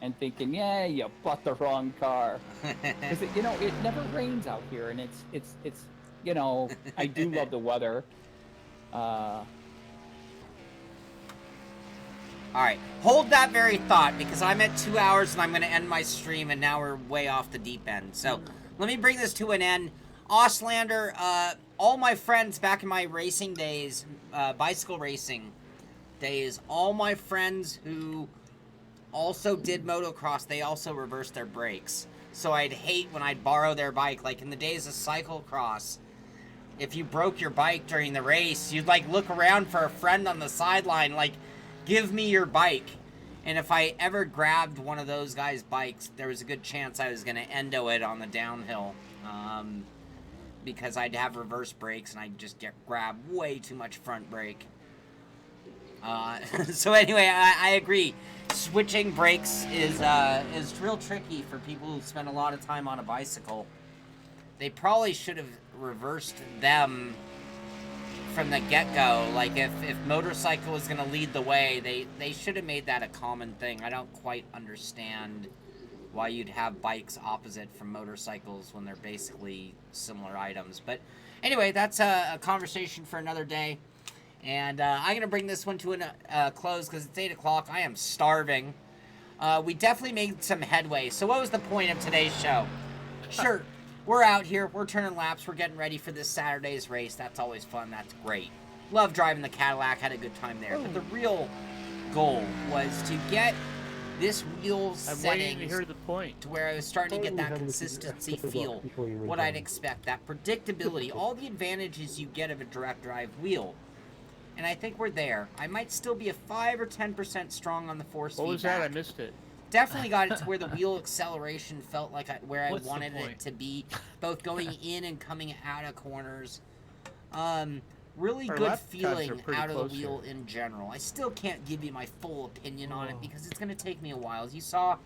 and thinking, yeah, you bought the wrong car. Because, it never rains out here, and it's I do love the weather. All right, hold that very thought, because I'm at 2 hours and I'm going to end my stream, and now we're way off the deep end. So let me bring this to an end. Auslander, all my friends back in my racing days, bicycle racing days, all my friends who also did motocross, they also reversed their brakes. So I'd hate when I'd borrow their bike. Like in the days of cyclocross, if you broke your bike during the race, you'd like look around for a friend on the sideline, like, give me your bike. And if I ever grabbed one of those guys' bikes, there was a good chance I was going to endo it on the downhill. Because I'd have reverse brakes and I'd just grab way too much front brake. So anyway, I agree. Switching brakes is real tricky for people who spend a lot of time on a bicycle. They probably should have reversed them from the get-go. Like if motorcycle was going to lead the way, they should have made that a common thing. I don't quite understand why you'd have bikes opposite from motorcycles when they're basically similar items. But anyway, that's a conversation for another day. And I'm going to bring this one to a close because it's 8 o'clock. I am starving. We definitely made some headway. So what was the point of today's show? Sure, we're out here. We're turning laps. We're getting ready for this Saturday's race. That's always fun. That's great. Love driving the Cadillac. Had a good time there. But the real goal was to get this wheel settings to hear the point. to where I was starting to get that consistency feel, what I'd expect, that predictability, all the advantages you get of a direct drive wheel. And I think we're there. I might still be a 5 or 10% strong on the force feedback. What was that? I missed it. Definitely got it to where the wheel acceleration felt like where I wanted it to be, both going in and coming out of corners. Really Our good lap times are feeling pretty out of the close wheel here. in general. I still can't give you my full opinion on it because it's going to take me a while. As you saw,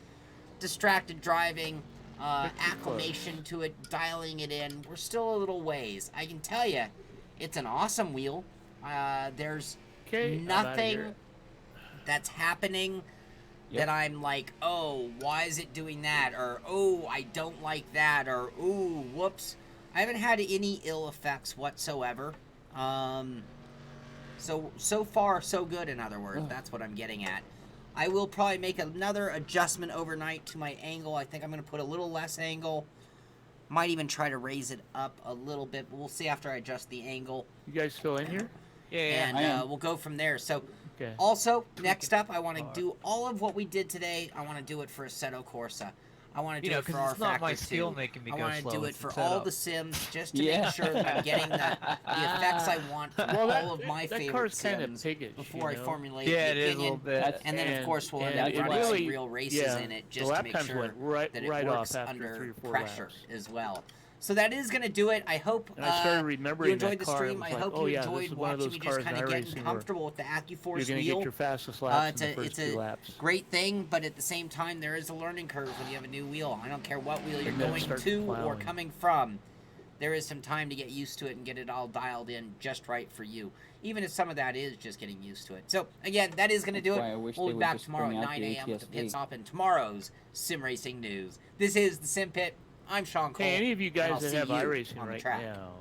distracted driving, acclimation to it, dialing it in. We're still a little ways. I can tell you, it's an awesome wheel. There's nothing that's happening that I'm like, oh, why is it doing that? Or, oh, I don't like that. Or, ooh, whoops. I haven't had any ill effects whatsoever. So far, so good, in other words. That's what I'm getting at. I will probably make another adjustment overnight to my angle. I think I'm going to put a little less angle. Might even try to raise it up a little bit, but we'll see after I adjust the angle. You guys still in here? And we'll go from there. So, Okay. also, next up, I want to do all of what we did today. I want to do it for Assetto Corsa. I want to do it for our it's not my Factor skill 2. making me I go want to slow, do it it's for the all setup. the Sims, just to make sure that I'm getting the effects I want from all of my that favorite car's kind of Sims piggish, before you I know? formulate Yeah, the it is a little opinion. bit. And then, of course, we'll and end up it running really- some real races in it the just to lap make times sure went right that it off works after under 3 or 4 pressure laps. as well. So that is going to do it. I hope And I started you remembering enjoyed that the car. stream. I I was hope like, oh, you yeah, this enjoyed is one of watching those me just cars kind of in getting iRacing where comfortable with the You're Accuforce going to wheel. get your fastest laps in the first It's few a laps. great thing, but at the same time, there is a learning curve when you have a new wheel. I don't care what wheel you're And then it going starts to or plowing. coming from. There is some time to get used to it and get it all dialed in just right for you. Even if some of that is just getting used to it. So, again, that is going to do That's why I it. wish We'll they be would back just tomorrow at bring out 9 the a.m. with the pit ATSV. stop and tomorrow's Sim Racing News. This is the Simpit. I'm Sean Cole. Hey, any of you and guys I'll that see have you iRacing on the right track. now,